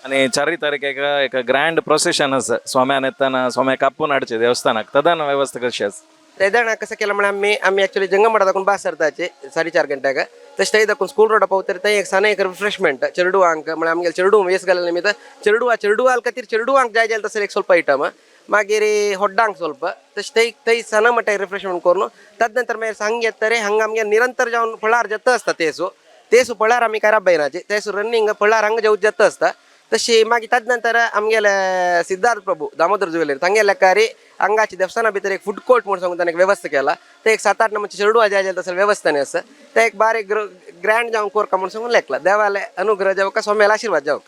आणि 4 तारखेक एक ग्रँड प्रोसेशन आसा स्वाम्यान येताना स्वाम्याक कापून हाडचे देवस्थानाक तदान वेवस्था कशी आसा ते जाणा कसं केलं म्हळ्यार आमी एक्चुअली जंगमवाडा दाखवून बस सरताचे 4:30 गंटॅक तशें थंय दाखवून स्कूल रोडा पावतरी थंय एक साना एक रिफ्रेशमेंट चेडूआंक म्हळ्यार आमगे चेडू वेस घालले निमित्त चेडूआल खातीर चेडूआंक जाय जाल्यार तसर एक ಸ್ವಲ್ಪ ಐಟಮ್ मागीर ಹೊಡ್ಡಾಂಗ್ ಸ್ವಲ್ಪ तशें थंय साना मट्टा रिफ्रेशमेंट करून तद नंतर मागीर सांग येतरे हांगा आमगे निरंतर जावन फळार जत्त आसता तेसू फळार आमी काराब बायनाचे तेसू रनिंग फळार हांगा जेवूं जत्त आसता तशी मागीर तद नंतर आमगेले सिद्धार्थ प्रभू दामोदर ज्युवेलरी तांगे लेकारी हांगाची देवस्थाना भितर एक फूड कोर्ट म्हणून सांगून ताणें एक वेवस्था केला ते एक 7-8 नंबरचे चेडू जाय जाल्यार तसर वेवस्थाने आसा ते एक बारीक ग्रँड जावन कोरका म्हणून सांगून लेखला देवाले अनुग्रह जावं स्वाम्याला आशीर्वाद जावं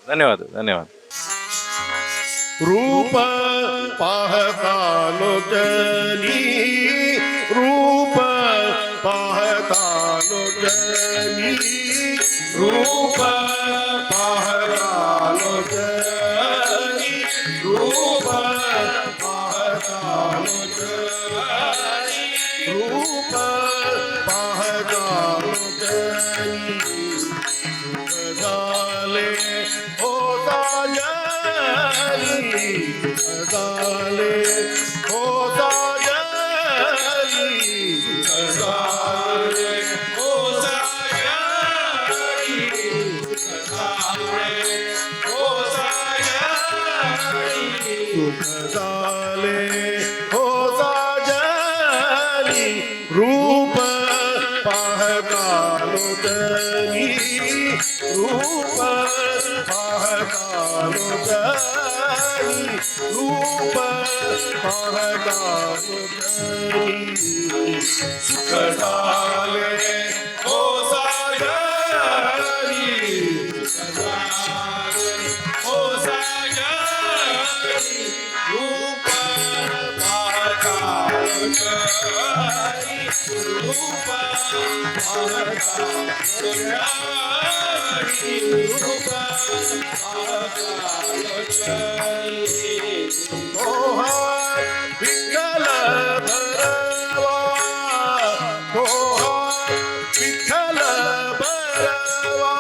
धन्यवाद धन्यवाद रूप पाहतालोचनी रूप पाहतालोचनी रूप पाहतालोचनी रूप पाहतालोचनी रूप पाहतानी सुख झाले हो साजनी सुख झाले हो साजनी सुख झाले हो साजनी सुख झाले हो साजनी सुख झाले हो साजनी रूप पाहतानी रूप पाहतानी रूप पाहतानी सुख झाले हो साजनी सुख झाले हो साजनी रूप पाहतानी रूप पाहतानी रूप पाहतानी तोहार विठ्ठल भरवा तोहार विठ्ठल भरवा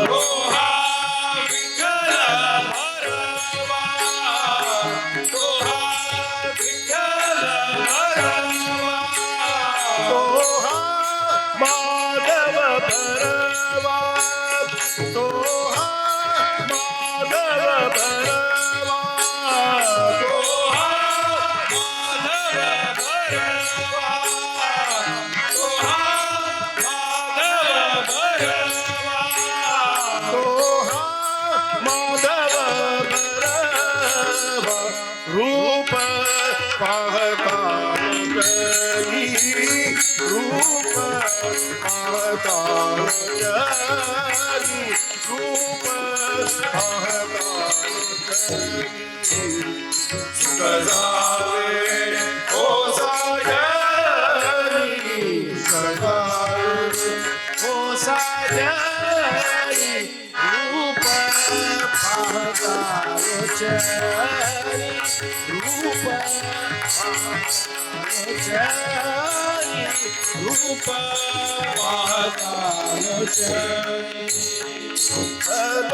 तोहार विठ्ठल भरवा तोहार विठ्ठल भरवा तोहार माधव भरवा तोहार माधव भरवा तोहार माधव भरवा तोहार माधव भरवा तोहार माधव भरवा रूप पाहतानी रूप पाहतानी रूप पाहतानी सुख झाले हो साजनी सुख झाले हो साजनी रूप पाहतानी रूप पाहतानी रूप पाहतानी सर्व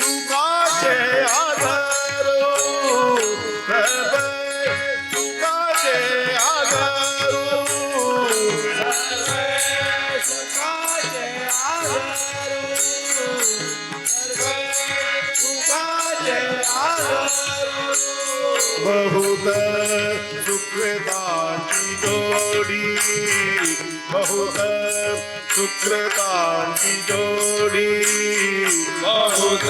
सुखाचे आधारो सर्व सुखाचे आधारो सर्व सुखाचे आधारो सर्व सुखाचे आधारो बहुत सुकृतांची जोडी बहुत सुकृतांची जोडी बहुत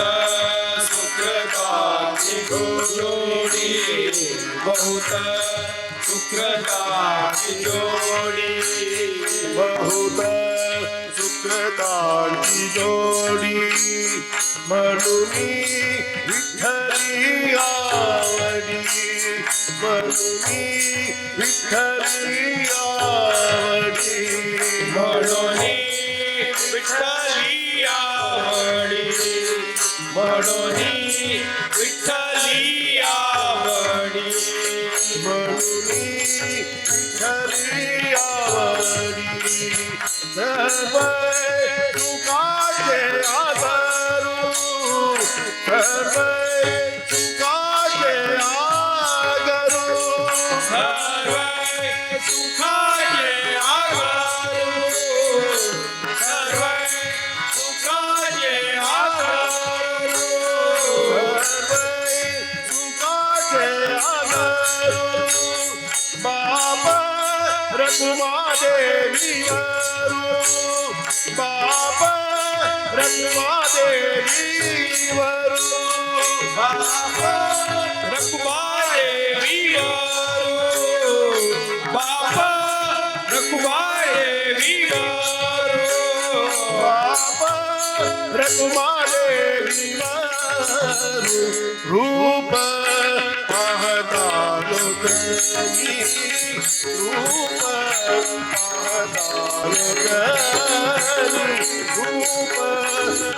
सुकृतांची जोडी बहुत सुकृतांची जोडी बहुत सुकृतांची जोडी म्हणून विठ्ठली आवडी म्हणून विठ्ठली आवडी म्हणून विठ्ठली आवडी म्हणून विठ्ठली आवडी म्हणून विठ्ठली आवडी सर्व सुखाचे आधारू सर्व सुखाचे आधारू सर्व सुखाचे आधारू सर्व सुखाचे आधारू सर्व सुखाचे आधारू बाबा रघुमादेवी वरू बाबा रघुमादेवी वरू बाबा रघुमादेवी वरू बाबा रघुमादेवी वरू बाबा रघुमादेवी वरू रूप पाहतालो कनी रूप पाहतालो कनी रूप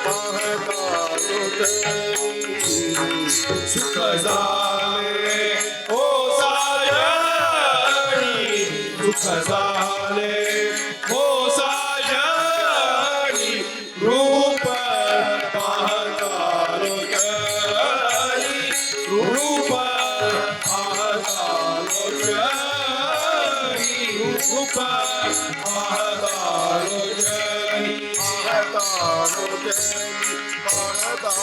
पाहतालो कनी सुख झाले हो साजनी खसाले हो साजनी रूप पाहतालो जनी रूप पाहतालो जनी रूप पाहतालो जनी पाहतालो जनी पाहतालो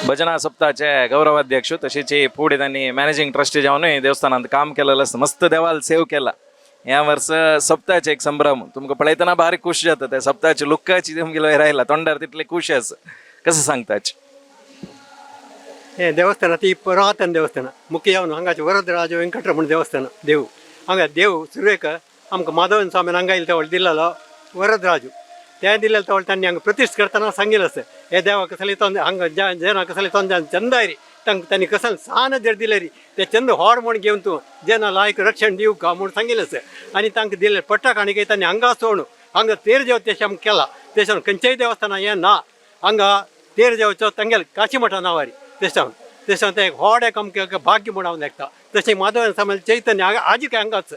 भजना सप्ताहाचे गौरवाध्यक्ष तसेच पुढे त्यांनी मॅनेजिंग ट्रस्टी जाऊन देवस्थानात काम केलेलं असतं मस्त देवाला सेव केला या वर्ष सप्ताहाचे एक संभ्रम तुमका पळयतना भारी खुश जातं त्या सप्ताहाची लुक्काची तुमगे राहिला तोंडार तिथले खुश असं कसं सांगताच हे देवस्थान ती पुरातन देवस्थान मुख्य जावन हांगाचे वरदराज वेंकटरमण देवस्थान देव हांगा देव सुरेख आमकां माधवन स्वामीन हांगा येयला तेवळ दिल्लो वरदराजू त्या दिलेलं तेवळ त्यांनी हांगा प्रतिश्ठ करतना सांगिल्लें असं हे देवा कसले तो हांगा जेना कसले तो चंदायरी तांकां त्यांनी कसल सान जर दिले री ते चंद व्हड म्हूण घेवन तूं जेना लायक रक्षण दिवं का म्हूण सांगिल्लें असं आनी तांकां दिले पट्टा काणिके तांणी हांगा सोडून हांगा तेर जेव तेशें आमकां केला तेशें खंयच्याय देवस्थानां हें ना हांगा तेर जेवचो तांगेले काशी मठा नांवारी तेशें तें एक व्हड एक आमकां भाग्य म्हूण हांव लेखता तशें माधवन समाज चैतन्य आजी काय हांगाच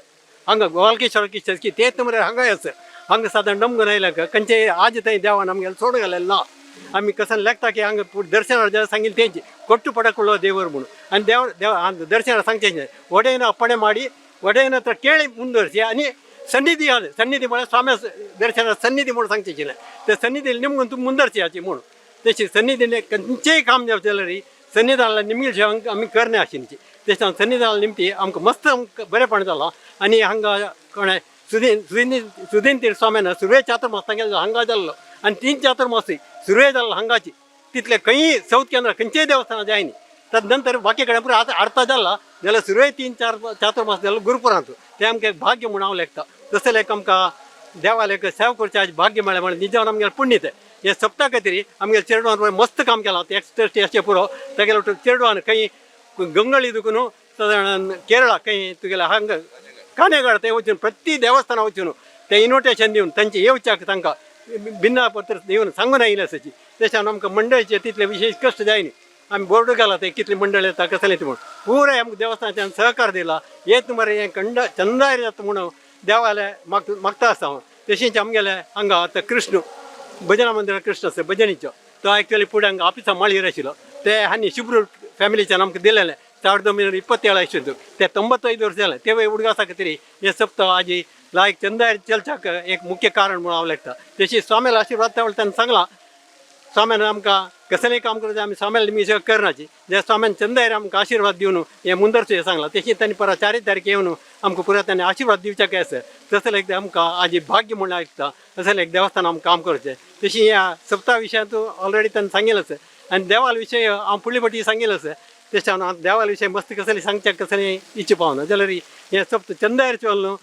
हांगा गोवालकेश्वर की तेच म्हणल्यार हांगाय आसा हांगा सादारण नमगून आयल्या खंयचे आज थंय देवान आमगेलें सोडून गेलेलें ना आमी कसन लेखता की हांगा दर्शनार जेन्ना सांगिल्लें तेंची कोट्टू पडकुलो देवर म्हणून आनी देव दर्शनार सांगचें वडेन अपणे माडी वडेन केळी मुंदरशी आनी सन्निधी सन्निधी म्हळ्यार स्वाम्या दर्शनार सन्निधी म्हणून सांगचें ते सन्निधी निमगून तूं मुंदरशी हाची म्हणून तशी सन्निधीने खंयचेय काम जावचें जाल्यार सन्निधानाला निमगेल जेवण आमी करना आशिल्लीं तेच्या सन्निधानाला निमती आमकां मस्त बरेपण जालां आनी हांगा कोणें सुदीन तीर स्वाम्यान सुर्वे चातुर्मास तांगेलो हांगा जाल्लो आनी 3 चातुर्मासी सुर्वे जाल्लो हांगाची तितले खंयी साऊथ केंद्र खंयचेय देवस्थानां जायनी तद नंतर बाकी कडेन पुरो अर्थ जाला जाल्यार सुर्वे 3-4 चातुर्मास जालो गुरुपुरांत तें आमकां एक भाग्य म्हूण हांव लेखता तसलें एक आमकां देवाले सेवा करचें आज भाग्य मेळ्ळें म्हण निजान आमगेलें पुण्य तें हे सप्ता खातीर आमगेले चेडवान मस्त काम केलां तें एक्सट्रस्टी अशें पुरो तेगेलो चेडवान खंय गंगळी दुखून सादारण केरळा खंय तुगेले हांगा काणेगाड ते वचून प्रति देवस्थाना वचून ते इन्विटेशन दिवन तांचे येवच्याक तांकां भिन्न पत्र दिवन सांगून आयिल्लें आसाची तेच्यान आमकां मंडळीचे तितले विशेष कश्ट जायनी आमी बोर्ड घाला ते कितले मंडळ येता कसले ते म्हणून पुराय आमकां देवस्थानाच्यान सहकार दिला येत मरे हें चंदायर जाता म्हणून देवाले मागता आसा हांव तशेंच आमगेले हांगा आतां कृष्ण भजना मंदिरात कृष्ण आसा भजनीचो तो एक्चुअली फुडें हांगा ऑफिसा माळयेर आशिल्लो ते हांणी शिब्रूर फॅमिलीच्यान आमकां दिलेलें 2027 इश्यूंत ते 95 वर्स जालें ते उडगासा खातीर हे सप्ताह आजी लायक चंदायर चलच्याक एक मुख्य कारण म्हणून हांव लेखता तशी स्वाम्याला आशिर्वाद त्या ताणें सांगलां स्वाम्यान आमकां कसलेंय काम करता आमी स्वाम्याला निमी करनाची जे स्वाम्यान चंदायर आमकां आशिर्वाद दिवन हे मुंदरचें सांगलां तशी तांणी परत 4 तारीख येवन आमकां पुरो तांणी आशिर्वाद दिवच्याक आसा तसलें एक आमकां आजी भाग्य म्हणून आयकता तसलें एक देवस्थान आमकां काम करचें तशी ह्या सप्ता विशयांत ऑलरेडी ताणें सांगिल्लें आसा आनी देवाल विशय हांव फुडले फावटी सांगिल्लें आसा तेच्या हांव देवाल विशय मस्त कसलें सांगच्याक कसलें इच्छा पावना जाल्यार हें सप्त चंदायर चल्लो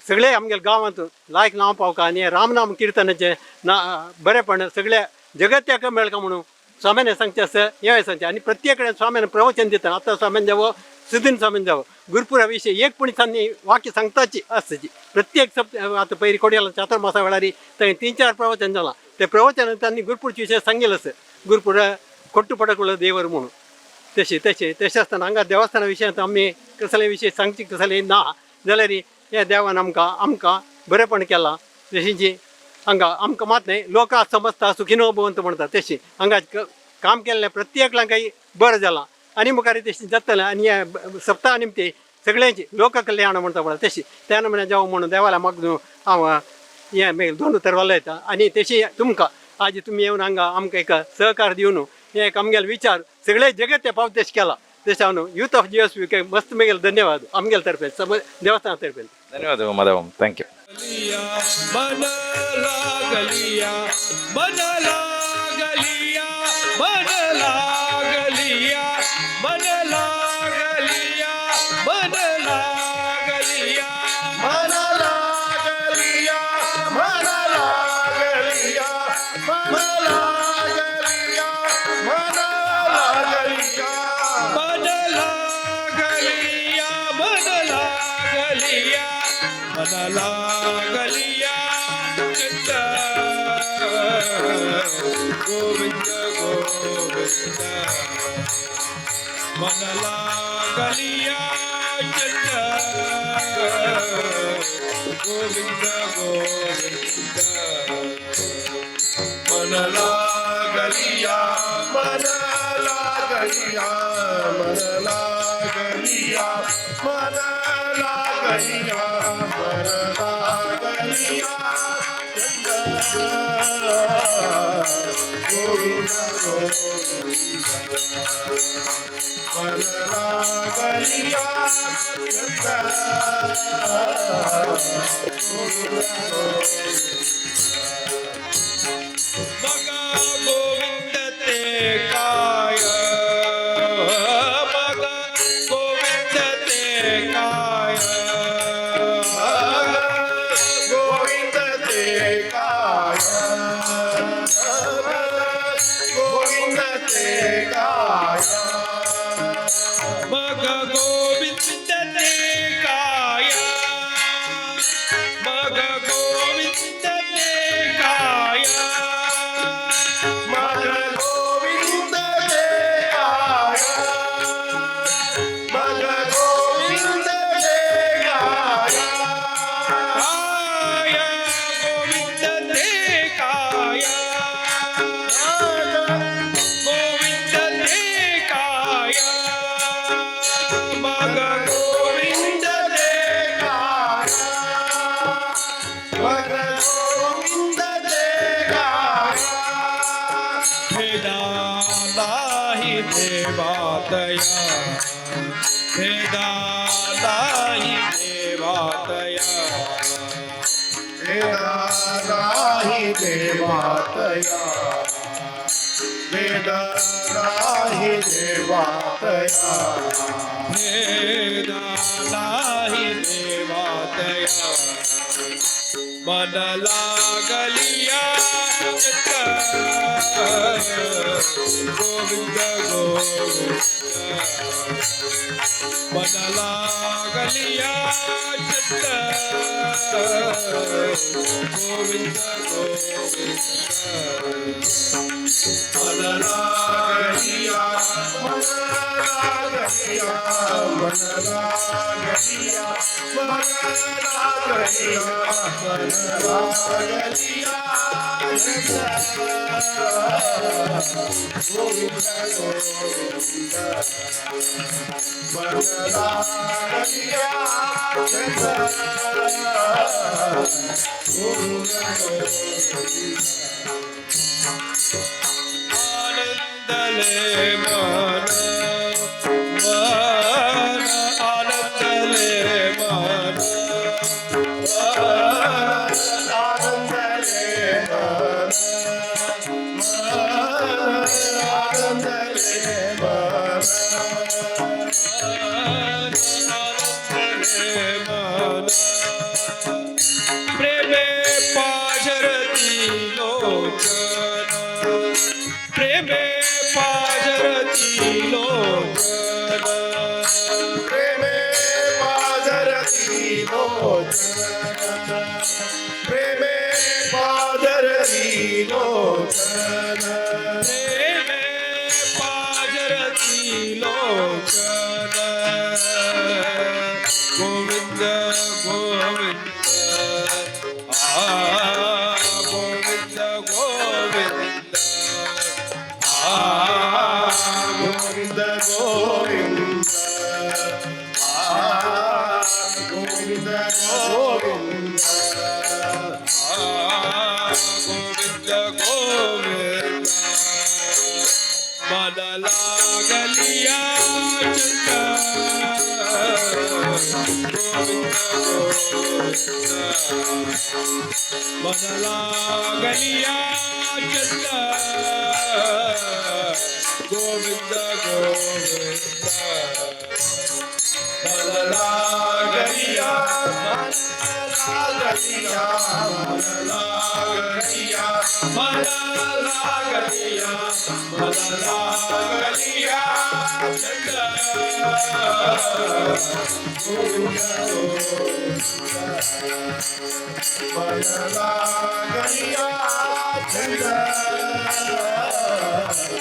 सगळे आमगेल्या गांवांत लायक नांव पावका आनी रामनाम किर्तनाचें बरेपण सगळ्या जगत्याक मेळका म्हणून स्वाम्यान सांगचें आसा हें सांगचें आनी प्रत्येक कडेन स्वाम्यान प्रवचन दिता आतां स्वाम्यान जावो सुदीन स्वामीन जावो गुरुपुरा विशय एक पुणीतांनी वाक्य सांगताची आसची प्रत्येक सप्त आतां पयलीं कोड्याला चातुर्मासा वेळार थंय 3-4 प्रवचन जालां ते प्रवचन तांणी गुरुपूरचे विशय सांगिल्लो आसा गुरुपुरा कोट्टू पडकुलो देवर म्हणून तशें आसतना हांगा देवस्थाना विशयांत आमी कसले विशय सांगचे कसले ना जाल्यार हे देवान आमकां बरेपण केलां तशीं हांगा आमकां मात न्हय लोकां समजता सुखिनो भवंत म्हणटा तशी हांगा काम केल्लें प्रत्येकांक बरें जालां आनी मुखार तशी जातलें आनी ह्या सप्तहा निमते सगळ्यांची लोक कल्याण म्हणटा पळय तशी त्या नमुन्यान जावं म्हणून देवाला मागून हांव हें मागीर दोन उतर वलयता आनी तशी तुमकां आज तुमी येवन हांगा आमकां एक सहकार दिवन हे एक आमगेले विचार सगळे जगत ते पावत तशें केला तशें हांव यूथ ऑफ GSV मस्त मेगेल धन्यवाद आमगेले तर्फे देवस्थाना तर्फे धन्यवाद माधव थँक्यू मन लागलिया मन लागलिया मन लागलिया मन लागलिया मन लागलिया मन लागलिया मन लागलिया मन लागलिया मन लागलिया मन लागलिया मन लागलिया मन लागलिया गोविंद गोविंद गोविंद मन लागलिया चंद गोविंद गोविंद मन लागलिया मन लागलिया मन लागलिया मन लागलिया मन लागलिया चंद गोविंद गोविंद मन लागलिया चंद मगा गोविंद ते काय मगा गोविंद ते काय गोविंद ते काय गोविंद ते काय मगा गोविंद ते काय मगा गोविंद ते काय मग गोविंद ते काय मग गोविंद ते काय गोविंद ते काय गोविंद ते काय मग गोविंद ते काय मग गोविंद ते काय भेदा नाही देवातया भेदा नाही देवातया भेदा नाही देवातया भेदा नाही देवातया भेदा नाही देवातया मन लागलिया चित्त गोविंद गोविंद मन लागलिया चित्त गोविंद गोविंद मन लागलिया मन लागलिया मन लागलिया मन लागलिया मन लागलिया गोविंद गोविंद मन लागलिया गोविंद गोविंद आनंदले मन मन आनंदले मन आनंदले मन आनंदले मन आनंदले मन प्रेमे पाझरती लोचन प्रेमे पाझरती लोचन प्रेमे पाझरती लोचन प्रेमे पाझरती लोचन प्रेमे पाझरती लोचन गोविंद गोविंद गोविंद गोविंद गोविंद गोविंद गोविंद गोविंद गोविंद गोविंद मन लागलिया चंद गोविंद गोविंद मन लागलिया चंद गोविंद गोविंद मन लागलिया मन लागलिया मन लागलिया मन लागलिया मन लागलिया चंद गोविंद मन लागलिया चंद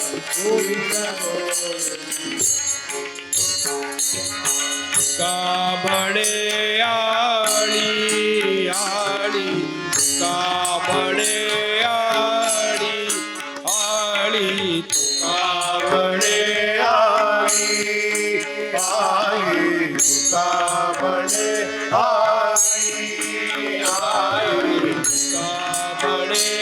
गोविंद काबडे आळी आळी काबडे आळी आळी काबडे आळी आळी काबडे आळी आळी काबडे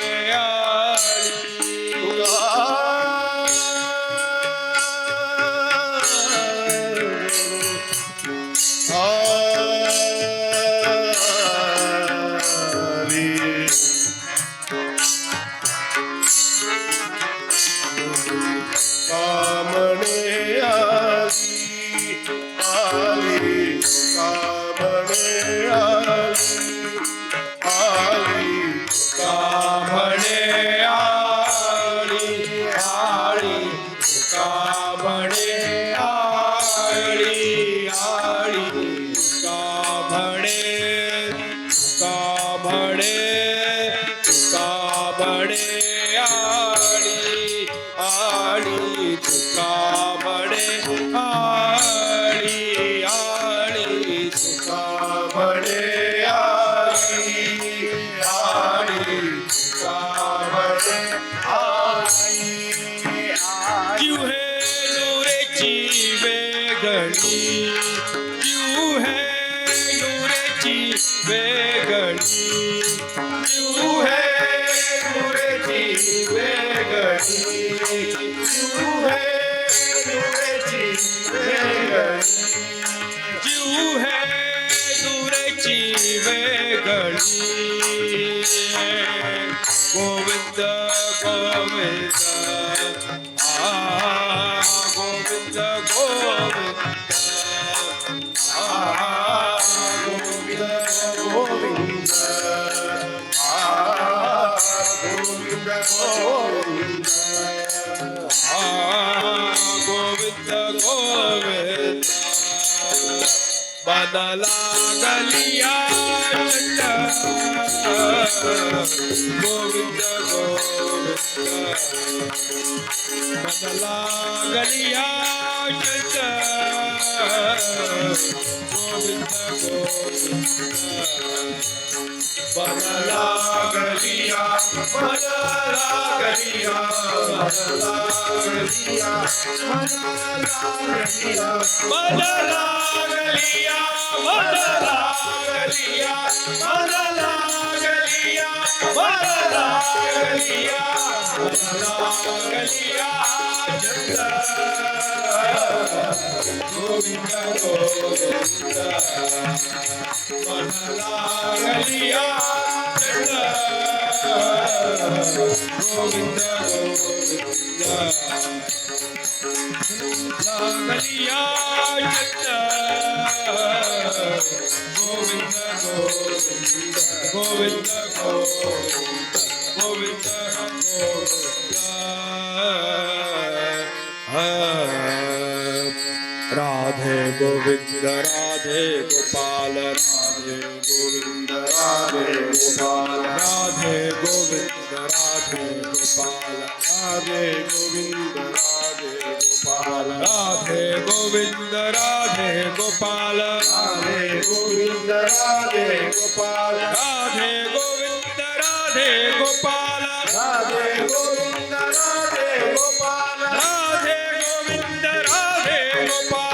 गोविंद गोविंद गोविंद गोविंद गोविंद गोविंद गोविंद गोविंद बदला गलिया गोविंद गोविंद बदला गलिया गोविंद गोविंद बदला गलिया बदला गलिया बदला गलिया बदला गलिया बदला गलिया बदला गलिया बदला गलिया बदला गलिया गोविंद गोविंद बदला गलिया गोविंद गोविंद गलिया गोविंद गोविंद गोविंद राधे गोविंद राधे गोपाल राधे गोविंद राधे गोपाल राधे गोविंद राधे गोपाल राधे गोविंद राधे गोपाल राधे गोविंद राधे गोपाल राधे गोविंद राधे गोपाल राधे गोविंद राधे गोपाल राधे गोविंद राधे गोपाल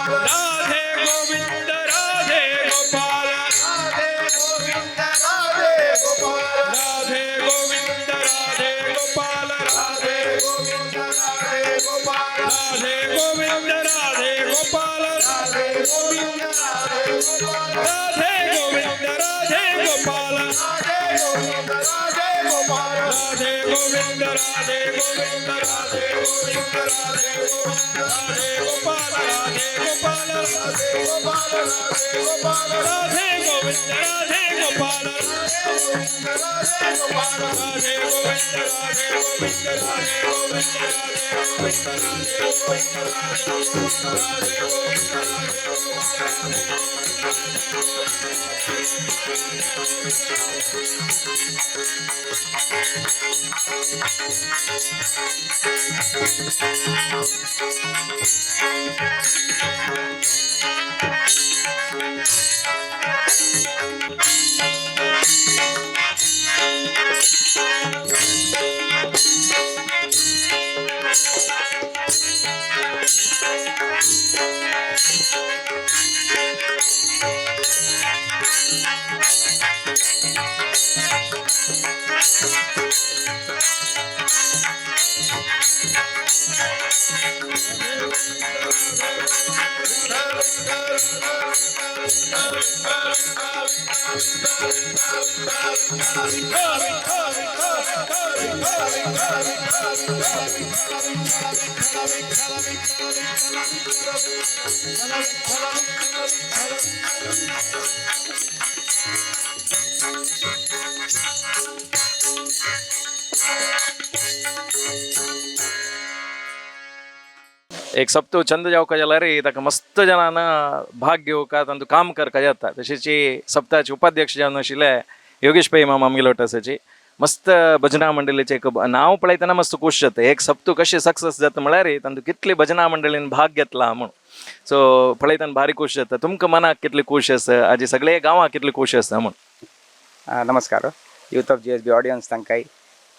राधे गोविंद राधे गोपाल राधे गोविंद राधे गोपाल राधे गोविंद राधे गोपाल राधे गोविंद राधे गोपाल राधे गोविंद राधे गोपाल राधे गोविंद राधे गोपाल राधे गोविंद राधे गोपाल राधे गोविंद राधे गोपाल राधे गोविंद राधे गोपाल राधे गोविंद राधे गोपाल राधे गोविंद राधे गोविंद राधे गोविंद राधे गोविंद राधे गोपाल राधे गोपाल राधे गोपाल राधे गोपाल राधे गोविंद राधे गोपाल राधे गोविंद राधे गोपाल राधे गोविंद राधे गोविंद राधे गोविंद राधे गोविंद राधे गोविंद राधे गोविंद राधे एक सप्तो चंद जावं का जाला रे ताका मस्त जनांना भाग घेवका तांतू काम करका जाता तशेंची सप्ताहाचे उपाध्यक्ष जावन आशिल्ले योगेश पै मामा आमगेलो वटासाचे मस्त भजना मंडळीचे एक नाव पळयतना मस्त खूश जाता एक सप्तो कशें सक्सेस जाता म्हळ्यार तांतू कितले भजना मंडळीन भाग घेतला म्हणून सो पळयतना भारी खूश जाता तुमकां मनाक कितले खूश आसा आजी सगळे गांवांक कितले खूश आसा म्हणून नमस्कार यूथ ऑफ GSB ऑडियन्स तांकांय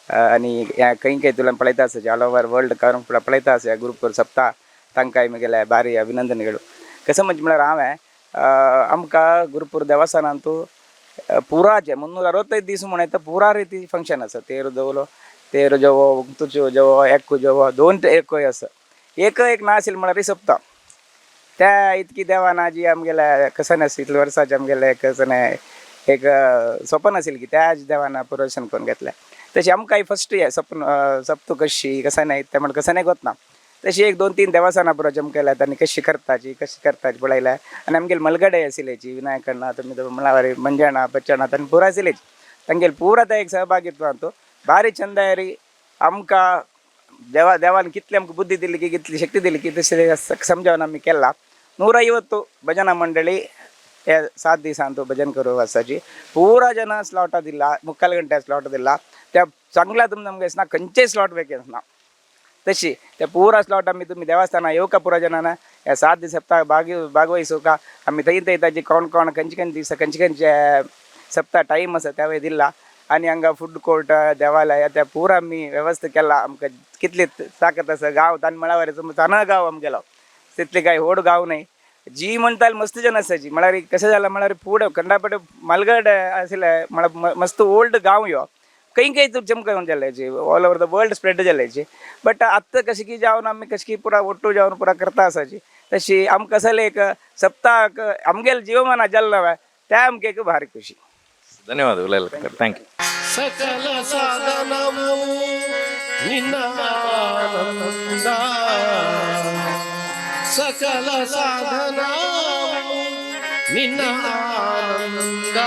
आनी खंय खंय तुला पळयता आसा ऑल ओवर वर्ल्ड करून पळयता आसा ग्रुप सप्ताह तांकांय म्हगेले भारी अभिनंदनಗಳು कसं म्हणजे म्हळ्यार हांवें आमकां गुरुपूर देवस्थानांतू पुराचे 365 दीस म्हणटा पुरा रिती फंक्शन आसा तेर दवलो तेर जेवो उक्तुच्यो जेवो एकू जेवो 2 एकूय आसा एक नाशिल्लें म्हळ्यार सप्ताह त्या इतकी देवाना जी आमगेल्या कसन आसा इतल्या वर्साचे आमगेले कसने एक स्वप्न आशिल्लें की त्या देवाना पुरोशन करून घेतलें तशी आमकांय फस्ट हे सप्तो कशी कसन ते म्हण कसन वतना तशी एक 2-3 देवस्थानां पुरोचम केल्यात आनी कशी करताची पळयल्या आनी आमगेले मलगडे आशिल्लेची विनायकण्णा तुमी म्हळ्यार मंजणा बच्चणा तांणी पुरो आशिल्लेची तांगेले पुरा ते एक सहभागित्व तो भारी चंदायरी आमकां देवान कितली आमकां बुद्धी दिली की कितली शक्ती दिली की तशें समजावन आमी केला 150 भजना मंडळी हे 7 दिसांतू भजन करूं आसाची पुरा जना स्लॉटा दिला 3 घंटे स्लॉट दिला त्या चांगला तुमकां आमकां दिसना खंयचेय स्लॉट वेकेन्स ना तशी त्या पुरा स्लॉट आमी तुमी देवस्थाना येवका पुरा जनांना ह्या 7 दीस सप्ताह भागवहिसोवका आमी थंय ताजी कोण खंयचे दिसा खंयचे सप्ताह टायम आसा त्या वेळी दिला आनी हांगा फूड कोर्ट देवालय त्या पुरा आमी वेवस्था केला आमकां कितली ताकद आसा गांव तान म्हळ्यार ताना गांव आमगेलो तितले कांय व्हड गांव न्हय जी म्हणटा मस्त जन आसाची म्हळ्यार कशें जालां म्हळ्यार फुडें कंडापेटे मलगड आशिल्ले म्हळ्यार मस्त ओल्ड गांव ह्यो खंय चमकून जाल्याची all over the world spread जाल्याची बट आत्तां कशी की जावन आमी कशी की पुरा ओट्टू जावन पुरा करता आसाची तशी आमकां कसले एक सप्ताक आमगेले जीवमाना जाल्लो त्या आमकां एक भारी खुशी धन्यवाद उलयला थँक्यू सकल साधनमु निन्न आनंद सकल साधनमु निन्न आनंद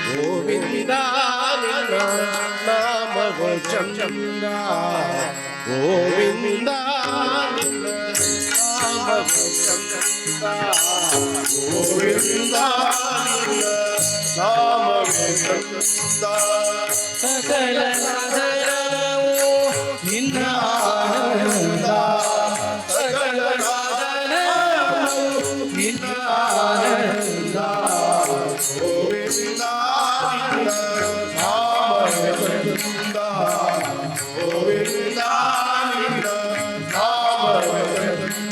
गोविंदा निन्न नाम वचंदा गोविंदा निन्न नाम वचंदा गोविंदा निन्न नाम वचंदा सकल साधनमु निन्न आनंद सकल साधनमु निन्न आनंद गोविंदा निन्न नाम वचंदा गोविंदा निन्न नाम वचंदा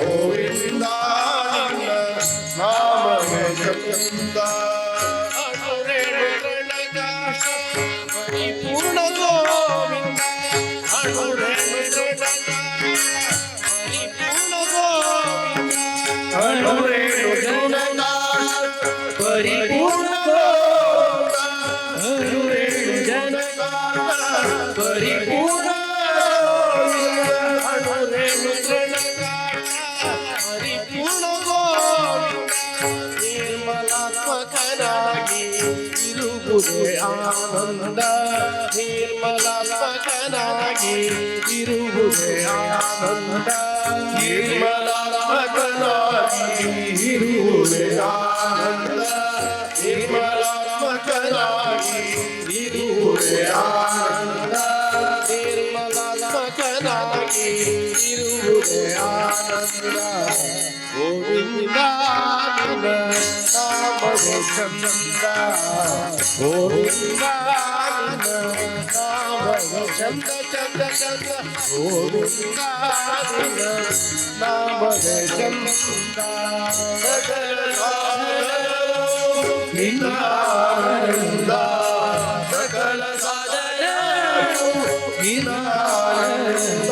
गोविंदा निन्न नाम वचंदा परिपूर्ण गोविंद परिपूर्ण परिपूर्ण निर्मलात्मकनागी इरुगुरे आनंद निर्मलात्मकनागी इरुगुरे आनंद निर्मलात्मकनागी इरुगुरे आनंद निर्मलात्मक ಮಕನಾಗಿ ಇರುವುದೇ ಆನಂದ ನಿರ್ಮಲಾತ್ಮಕನಾಗಿ ಇರುವುದೇ ಆನಂದ ಗೋವಿಂದ ನಿನ್ನ ನಾಮವೇ ಚಂದ ಗೋವಿಂದ ನಿನ್ನ ನಾಮವೇ ಚಂದ ಚಂದ ಚಂದ ಗೋವಿಂದ ನಿನ್ನ ನಾಮವೇ ಚಂದ ಸಕಲ ಸಾಧನವು ನಿನ್ನ ಆನಂದ ಸಕಲ ಸಾಧನವು ನಿನ್ನ ಆನಂದ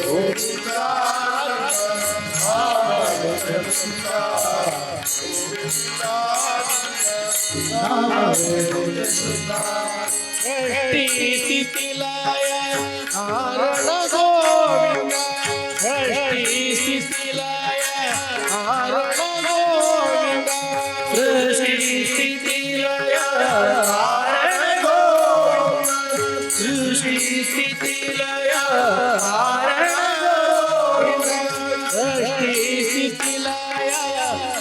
ಗೋವಿಂದ ಸ್ಥಿತಿಲಯ ಕಾರಣ ಗೋವಿಂದ ಸ್ಥಿತಿಲಯ ಕಾರಣ ಗೋವಿಂದ ಸ್ಥಿತಿಲಯ ಕಾರಣ ಗೋವಿಂದ ಸೃಷ್ಟಿ ಸ್ಥಿತಿಲಯ ಕಾರಣ ಗೋವಿಂದ ಸೃಷ್ಟಿ ಸ್ಥಿತಿಲಯ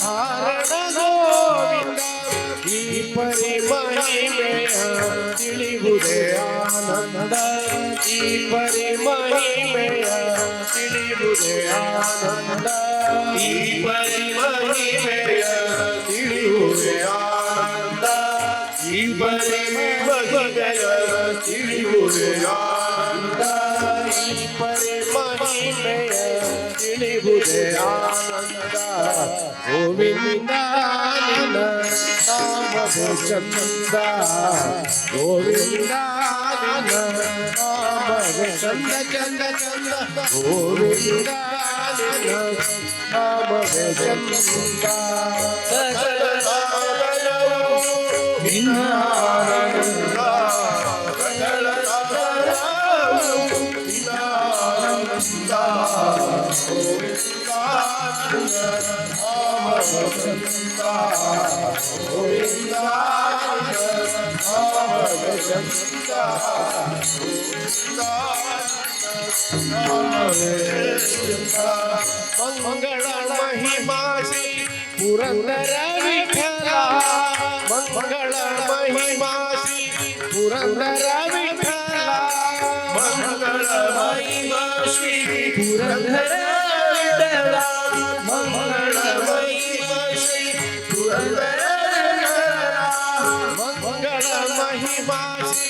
ಕಾರಣ ಗೋವಿಂದ ಈ ಪರಿಮಹಿಮೆಯ ತಿಳಿಯುವುದೇ ಆನಂದ ಈ ಪರಿಮಹಿಮೆಯ ತಿಳಿಯುವುದೇ ಆನಂದ ಈ ಪರಿಮಹಿಮೆಯ ತಿಳಿಯುವುದೇ ಆನಂದ ಈ ಪರಿಮಹಿಮೆಯ ತಿಳಿಯುವುದೇ ಆನಂದ ಈ ಪರಿಮಹಿಮೆಯ ತಿಳಿಯುವುದೇ ಆನಂದ ಗೋವಿಂದ ನಿನ್ನ ನಾಮವೇ ಚಂದ ಗೋವಿಂದ ನಿನ್ನ ನಾಮವೇ ಚಂದ ಚಂದ ಚಂದ ಗೋವಿಂದ ನಿನ್ನ ನಾಮವೇ ಚಂದ ಸಕಲ ಸಾಧನವು ನಿನ್ನ ಆನಂದ ಸಕಲ ಸಾಧನವು ನಿನ್ನ ಆನಂದ ಗೋವಿಂದ ನಿನ್ನ ನಾಮವೇ ಚಂದ ಗೋವಿಂದ ನಾಮವೇ ಚಂದ ಗೋವಿಂದ ನಾಮವೇ ಚಂದ ಮಂಗಳ ಮಹಿಮಾಸಿ ಪುರಂದರ ವಿಠಲ ಮಂಗಳ ಮಹಿಮಾಸಿ ಪುರಂದರ ವಿಠಲ ಮಂಗಳ ಮಹಿಮಾಸಿ ಪುರಂದರ ವಿಠಲ ಮಂಗಳ ಮಹಿಮಾಸಿ ಪುರಂದರ ಮಂಗಳ ಮಹಿಮಾಸಿ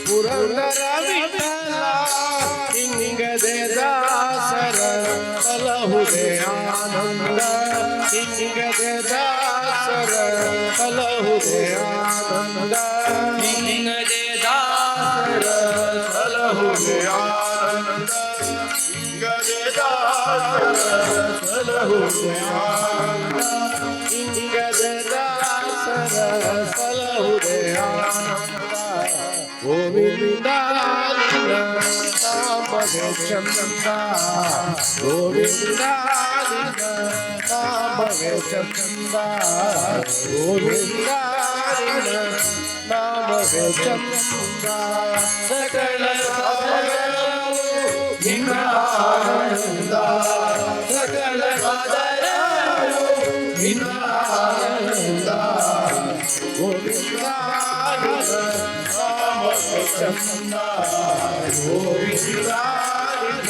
ಪುರಂದರ ವಿಠಲ ಹಿಂಗದೆ ದಾಸರ ಕಲಹುದೇ ಆನಂದ ಹಿಂಗದೆ ದಾಸರ ಕಲಹುದೇ ಆನಂದ ಹಿಂಗದೆ ದಾಸರ ಕಲಹುದೇ ಆನಂದ ಹಿಂಗದೆ ದಾಸರ ಕಲಹುದೇ ಆನಂದ ಹಿಂಗದೆ ದಾಸರ ಕಲಹುದೇ ಆನಂದ ಗೋವಿಂದ ನಿನ್ನ ನಾಮವೇ ಚಂದ ಗೋವಿಂದ ನಿನ್ನ ನಾಮವೇ ಚಂದ ಗೋವಿಂದ ನಿನ್ನ ನಾಮವೇ ಚಂದ ಸಕಲ ಸಾಧನವು ನಿನ್ನ ಆನಂದ ಸಕಲ ಸಾಧನವು ನಿನ್ನ ಆನಂದ ಗೋವಿಂದ ನಿನ್ನ ನಾಮವೇ ಚಂದ ಗೋವಿಂದ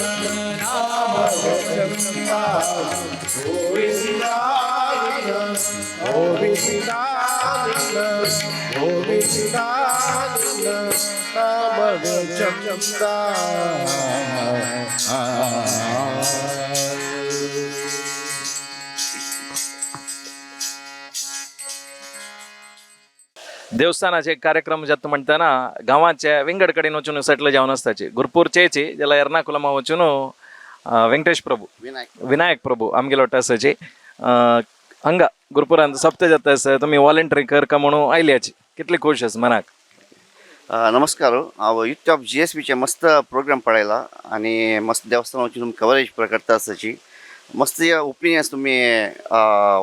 ನಿನ್ನ ನಾಮವೇ ಚಂದ ಗೋವಿಂದ ನಿನ್ನ ಗೋವಿಂದ ನಿನ್ನ ಗೋವಿಂದ ನಿನ್ನ ನಾಮವೇ ಚಂದ देवस्थानाचे एक कार्यक्रम जाता म्हणताना गावाच्या विंगड कडेन वचून सेटल जावन आसताची गुरपूरचेची जाल्यार एर्नाकुलमा वचून वेंकटेश प्रभू विनायक प्रभू आमगेलो आसाची हांगा गुरपुरांत सप्त जाता आसा तुमी वॉलंटरी करता म्हणून आयल्याची कितली खोश आसा मनाक. नमस्कार हांव यूथ ऑफ GSBचे मस्त प्रोग्राम पळयला आनी मस्त देवस्थानाची तुमी कवरेज करता आसताची मस्त ओपिनियन्स तुमी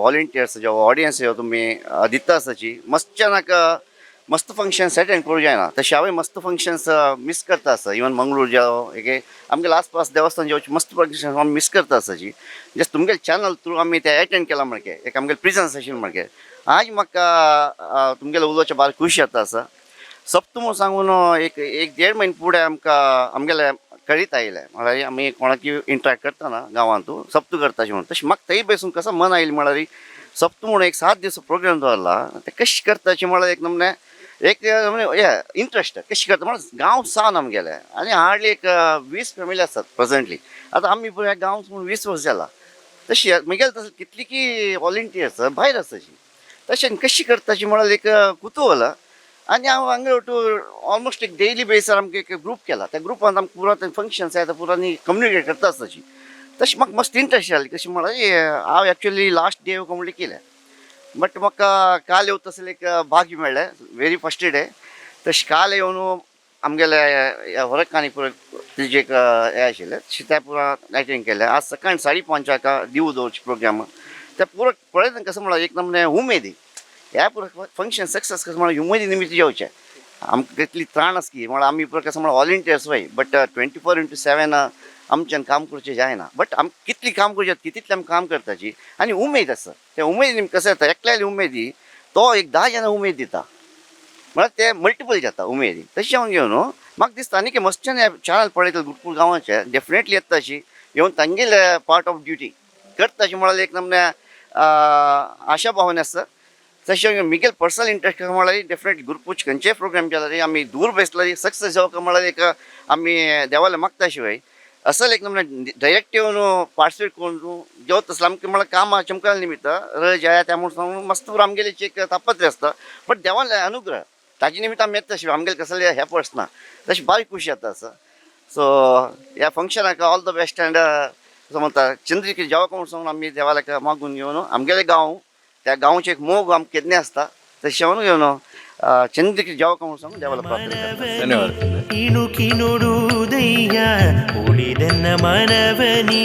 वॉलंटियर्स जे ऑडियन्स तुमी दिता आसताची मस्तच्या नाका मस्त फंक्शन्स अटेंड करूं जायना तशें हांवें मस्त फंक्शन्स मिस करता आसा इवन मंगळूर जावं एक आमगेले आसपास देवस्थान जेवचे मस्त फंक्शन आमी मिस करता आसाची जस्ट तुमगेले चॅनल थ्रू आमी ते अटेंड केला म्हणके एक आमगेले प्रिजन्स आशिल्लें म्हणके आज म्हाका तुमगेले उलोवचें बार खूश जाता आसा सप्त म्हणून सांगून एक 1.5 म्हयने फुडें आमगेले कळीत आयलें म्हळ्यार आमी कोणाकी इंटरेक्ट करतना गांवांतू सप्त करताशें म्हणून तशें म्हाका थंय बसून कसो मन आयलें म्हळ्यार सप्त म्हणून एक 7 दीस प्रोग्राम दवरला ते कशें करताचें म्हळ्यार एक नमने एक इंट्रस्ट कशें करता म्हळ्यार गांव सावन आमगेले आनी हार्डली एक 20 फॅमिली आसात प्रेझेंटली आतां आमी पळय गांव म्हणून 20 वर्स जाला तशी म्हगेले तसं कितली की वॉलंटियर्स भायर आसाची तशें कशी करताची म्हळ्यार एक कुतूहल आनी हांव हांगा वटून ऑलमोस्ट एक डेली बेसार आमकां एक ग्रूप केला त्या ग्रुपान आमकां पुरो फंक्शन्स आसा पुरो कम्युनिकेट करता आसताची तशें म्हाका मस्त इंट्रस्ट जाली कशें म्हळ्यार हांव एक्चुअली लास्ट डे कंप्लीट केलें बट म्हाका काल येवं तसलें एक भाग्य मेळ्ळें वेरी फर्स्ट डे तशें काल येवन आमगेले वरकांनी पुरो तेजे एक हें आशिल्लें त्या पुरो अटेंड केलें आज सकाळी 5:30 दिवू दवरचें प्रोग्राम ते पुरो पळयतना कसं म्हळ्यार एक नमने उमेदी ह्या पुरो फंक्शन सक्सेस कसं म्हळ्यार उमेदी निमित्त जेवचें आमकां तितली त्राण आसा की म्हळ्यार आमी पुरो कसं म्हळ्यार वॉलंटियर्स वय बट 24/7 आमच्यान काम करचें जायना बट आम कितली काम करचें तितली आमी काम करताची आनी उमेद आसा ते उमेदी निमित्त कसं जाता एकल्याली उमेदी तो एक 10 जाणां उमेद दिता म्हळ्यार ते मल्टिपल जाता उमेदी तशें हांव घेवन म्हाका दिसता आनी मस्च्यान हे चॅनल पळयता गुरुपूर गांवाचे डेफिनेटली येता तशी येवन तांगेले पार्ट ऑफ ड्युटी करताची म्हळ्यार एक नमने आशा भावना आसता तशें मिगेल पर्सनल इंट्रस्ट म्हळ्यार डेफिनेटली गुरुपूच खंयचेय प्रोग्राम केला रे आमी दूर बसला सक्सेस जावं म्हळ्यार एक आमी देवाला मागता शिवाय असल एक नमने डायरेक्ट येवन पार्टिसिपेट करून जेवत आसलें आमकां म्हळ्यार काम चमकल्या निमित्त रज जाया त्या म्हणून मस्त आमगेली एक तापत्र आसता बट देवाले अनुग्रह ताजे निमित्त आमी येता तशें आमगेले कसले हे पडना तशें बारीक खुशी जाता आसा सो ह्या फंक्शनाक ऑल द बेस्ट अँड असं म्हणटा चंद्रिके जेवक म्हणून सांगून आमी देवालाक मागून घेवन आमगेले गांव त्या गांवचे एक मोग आमकां केन्ने आसता तशें म्हणून घेवन चंद्रिके जेवक म्हणून सांगून देवाला प्रार्थना करता धन्यवाद इणुकी नोडुदಯ್ಯ ಉಳಿದೆನ್ನ ಮನವನಿ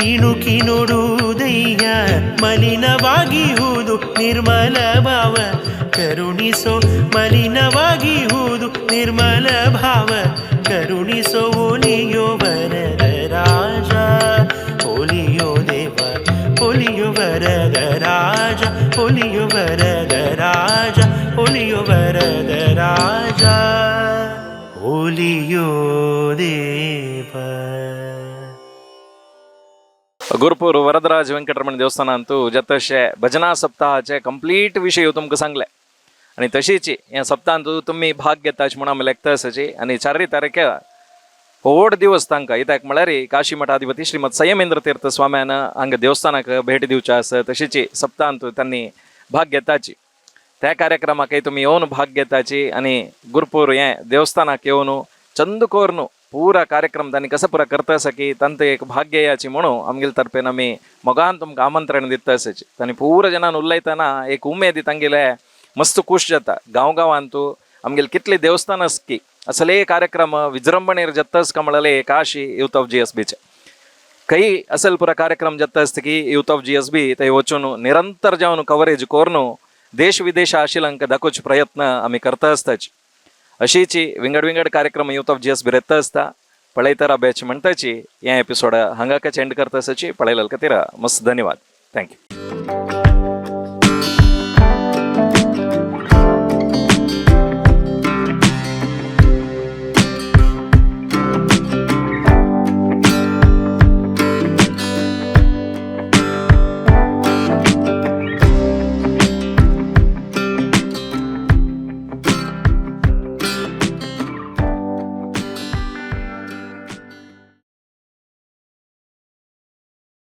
ಇಣುಕಿ ನೋಡುದಯ್ಯ ಮಲಿನವಾಗಿಹುದು ನಿರ್ಮಲ ಭಾವ ಕರುಣಿಸೋ ಮಲಿನವಾಗಿಹುದು ನಿರ್ಮಲ ಭಾವ ಕರುಣಿಸೋ ಒಲಿಯೋ ವರದ ರಾಜ ಒಲಿಯೋ ದೇವ ಒಲಿಯೋ ವರದ ರಾಜ ಒಲಿಯೋ ವರದ ರಾಜ ಒಲಿಯೋ ವರದ ರಾಜ ಒಲಿಯೋ ದೇವ गुरुपूर वरदराज व्यंकटरमण देवस्थानांतू जतशे भजना सप्ताहाचे कंप्लीट विशय तुमकां सांगले आनी तशीच ह्या सप्ताहांतू तुमी भाग घेताच म्हणून आमी लेखता आसाची आनी 4 तारखेर व्हड दिवस तांकां इत्याक म्हळ्यार काशी मठाधिपती श्रीमद संयमेंद्र तीर्थ स्वाम्यान हांगा देवस्थानाक भेट दिवचे आसा तशीच सप्ताहांतू त्यांनी भाग घेताची त्या कार्यक्रमाकय तुमी येवन भाग घेताची आनी गुरुपूर हे देवस्थानाक येवन चंदकोरनू पूरा कार्यक्रम तांणी कसं पुरा करता आसा की तांत एक भाग घेयाची म्हणून आमगेले तर्फेन आमी मोगान तुमकां आमंत्रण दिता आसाची तांणी पूरा जनान उलयतना एक उमेद तांगेले मस्त खूश जाता गांवांतू आमगेले कितले देवस्थान आस की असले कार्यक्रम विजृंभणेर जाताच का म्हळ्यार काशी यूथ ऑफ GSBचे काही असल पुरा कार्यक्रम जाता आसता की यूथ ऑफ GSB थंय वचून निरंतर जावन कवरेज करून देश विदेश आशिल्ल्यांक दाखोवचे प्रयत्न आमी करता आसताची अशीच विंगड कार्यक्रम यूथ ऑफ GSB येता आसता पळयता राबयाची म्हणटाची हे एपिसोड हांगा एंड करता आसाची पळयल्या खातीर मस्त धन्यवाद थँक्यू